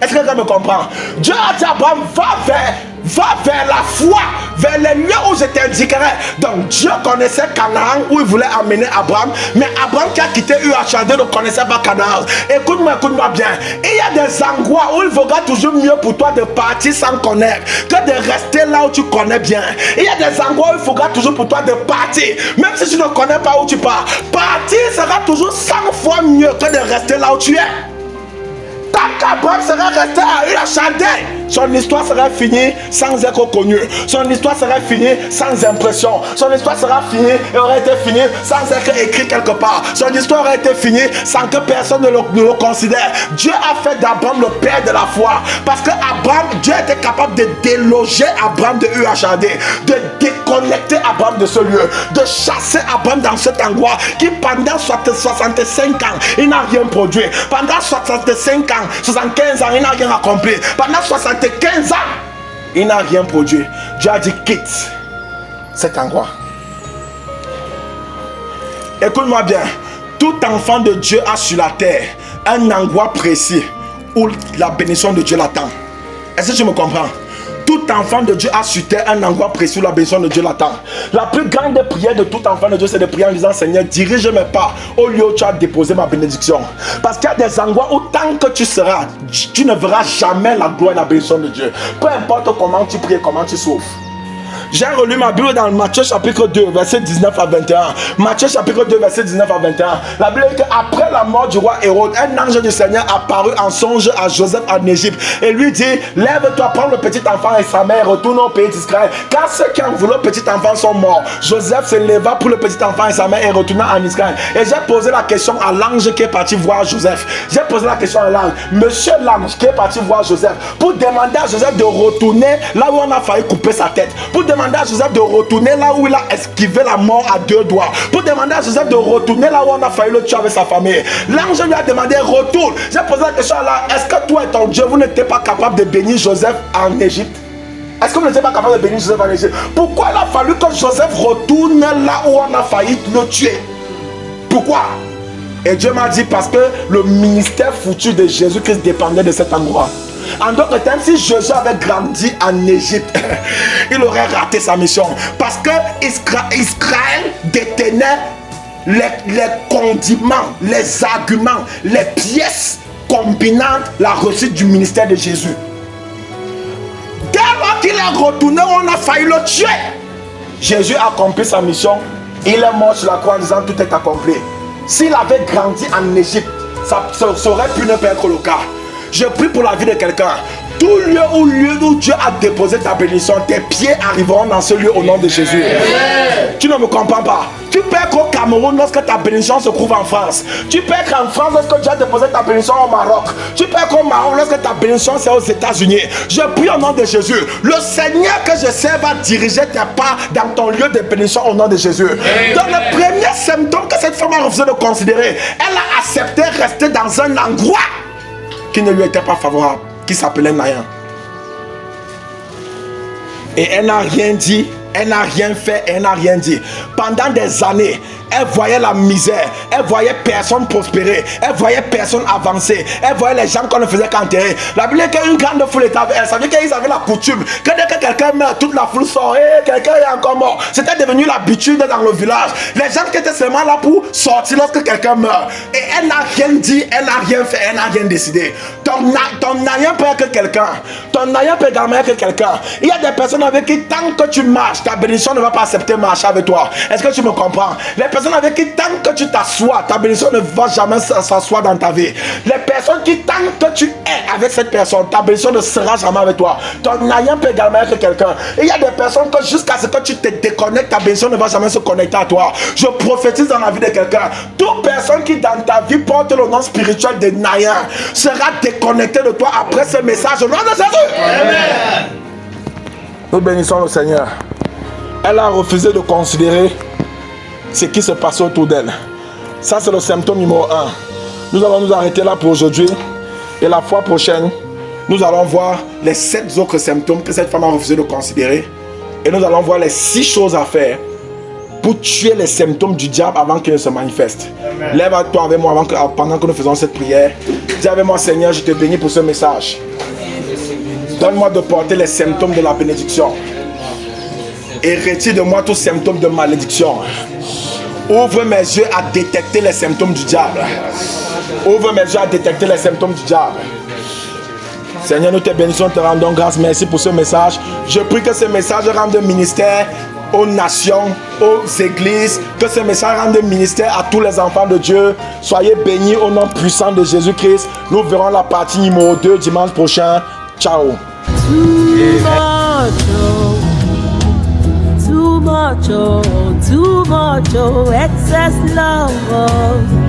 Est-ce que quelqu'un me comprend? Dieu a dit à Abraham, va vers la foi, vers les lieux où je t'indiquerai. Donc Dieu connaissait Canaan où il voulait amener Abraham, mais Abraham qui a quitté Ur-Chaldée ne connaissait pas Canaan. Écoute-moi bien. Il y a des angoisses où il vaudra toujours mieux pour toi de partir sans connaître que de rester là où tu connais bien. Il y a des angoisses où il faudra toujours pour toi de partir, même si tu ne connais pas où tu pars. Partir sera toujours 100 fois mieux que de rester là où tu es. Tant qu'Abraham serait resté à Ur-Chaldée, son histoire serait finie sans être connue. Son histoire serait finie sans impression. Son histoire serait finie et aurait été finie sans être écrit quelque part. Son histoire aurait été finie sans que personne ne le considère. Dieu a fait d'Abraham le père de la foi. Parce que Dieu était capable de déloger Abraham de Ur-Chaldée, de déconnecter Abraham de ce lieu, de chasser Abraham dans cet endroit qui pendant 65 ans, il n'a rien produit. Pendant 65 ans, 75 ans, il n'a rien accompli. Pendant 75 ans, il n'a rien produit. Dieu a dit quitte cet endroit. Écoute-moi bien. Tout enfant de Dieu a sur la terre un endroit précis où la bénédiction de Dieu l'attend. Est-ce que tu me comprends? Tout enfant de Dieu a sur terre un endroit précis où la bénédiction de Dieu l'attend. La plus grande prière de tout enfant de Dieu, c'est de prier en disant, Seigneur, dirige mes pas au lieu où tu as déposé ma bénédiction. Parce qu'il y a des endroits où tant que tu seras, tu ne verras jamais la gloire et la bénédiction de Dieu. Peu importe comment tu pries, comment tu souffres. J'ai relu ma Bible dans Matthieu chapitre 2, verset 19 à 21. Matthieu chapitre 2, verset 19 à 21. La Bible dit qu'après la mort du roi Hérode, un ange du Seigneur apparut en songe à Joseph en Égypte et lui dit, lève-toi, prends le petit enfant et sa mère, retourne au pays d'Israël. Car ceux qui ont voulu le petit enfant sont morts. Joseph se leva pour le petit enfant et sa mère et retourna en Israël. Et j'ai posé la question à l'ange qui est parti voir Joseph. J'ai posé la question à l'ange, monsieur l'ange qui est parti voir Joseph, pour demander à Joseph de retourner là où on a failli couper sa tête. Pour demander à Joseph de retourner là où il a esquivé la mort à 2 doigts. Pour demander à Joseph de retourner là où on a failli le tuer avec sa famille. L'ange lui a demandé, retourne. J'ai posé la question à l'ange, est-ce que toi et ton Dieu, vous n'étiez pas capable de bénir Joseph en Égypte? Est-ce que vous n'étiez pas capable de bénir Joseph en Égypte? Pourquoi il a fallu que Joseph retourne là où on a failli le tuer? Pourquoi? Et Dieu m'a dit, parce que le ministère futur de Jésus-Christ dépendait de cet endroit. En d'autres termes, si Jésus avait grandi en Égypte, il aurait raté sa mission. Parce que Israël détenait les condiments, les arguments, les pièces combinant la réussite du ministère de Jésus. Dès lors qu'il est retourné, on a failli le tuer. Jésus a accompli sa mission. Il est mort sur la croix en disant tout est accompli. S'il avait grandi en Égypte, ça aurait pu ne pas être le cas. Je prie pour la vie de quelqu'un. tout lieu où Dieu a déposé ta bénédiction, tes pieds arriveront dans ce lieu au nom de Jésus. Tu ne me comprends pas. Tu peux être au Cameroun lorsque ta bénédiction se trouve en France. Tu peux être en France lorsque Dieu a déposé ta bénédiction au Maroc. Tu peux être au Maroc lorsque ta bénédiction c'est aux États-Unis. Je prie au nom de Jésus. Le Seigneur que je sais va diriger tes pas dans ton lieu de bénédiction au nom de Jésus. Dans le premier symptôme que cette femme a refusé de considérer, elle a accepté de rester dans un endroit qui ne lui était pas favorable, qui s'appelait Naïan. Et elle n'a rien dit, elle n'a rien fait, elle n'a rien dit. Pendant des années, elle voyait la misère, elle voyait personne prospérer, elle voyait personne avancer, elle voyait les gens qu'on ne faisait qu'enterrer. La Bible dit qu'une grande foule était avec elle, ça veut dire qu'ils avaient la coutume que dès que quelqu'un meurt, toute la foule sort, et quelqu'un est encore mort. C'était devenu l'habitude dans le village. Les gens qui étaient seulement là pour sortir lorsque quelqu'un meurt. Et elle n'a rien dit, elle n'a rien fait, elle n'a rien décidé. Ton naïen peut être quelqu'un, ton naïen peut également être quelqu'un. Il y a des personnes avec qui tant que tu marches, ta bénédiction ne va pas accepter de marcher avec toi. Est-ce que tu me comprends? Les personnes avec qui tant que tu t'assois, ta bénédiction ne va jamais s'asseoir dans ta vie. Les personnes qui tant que tu es avec cette personne, ta bénédiction ne sera jamais avec toi. Ton naïen peut également être quelqu'un. Il y a des personnes que jusqu'à ce que tu te déconnectes, ta bénédiction ne va jamais se connecter à toi. Je prophétise dans la vie de quelqu'un. Toute personne qui dans ta vie porte le nom spirituel de naïen sera déconnectée de toi après ce message au nom de Jésus. Amen. Nous bénissons le Seigneur. Elle a refusé de considérer ce qui se passe autour d'elle. Ça, c'est le symptôme numéro 1. Nous allons nous arrêter là pour aujourd'hui. Et la fois prochaine, nous allons voir les 7 autres symptômes que cette femme a refusé de considérer. Et nous allons voir les 6 choses à faire pour tuer les symptômes du diable avant qu'ils ne se manifestent. Lève-toi avec moi pendant que nous faisons cette prière. Dis avec moi, Seigneur, je te bénis pour ce message. Donne-moi de porter les symptômes de la bénédiction. Et retire de moi tous symptômes de malédiction. Ouvre mes yeux à détecter les symptômes du diable. Ouvre mes yeux à détecter les symptômes du diable. Seigneur, nous te bénissons, te rendons grâce. Merci pour ce message. Je prie que ce message rende ministère aux nations, aux églises. Que ce message rende ministère à tous les enfants de Dieu. Soyez bénis au nom puissant de Jésus-Christ. Nous verrons la partie numéro 2 dimanche prochain. Ciao. Too much, oh, excess love.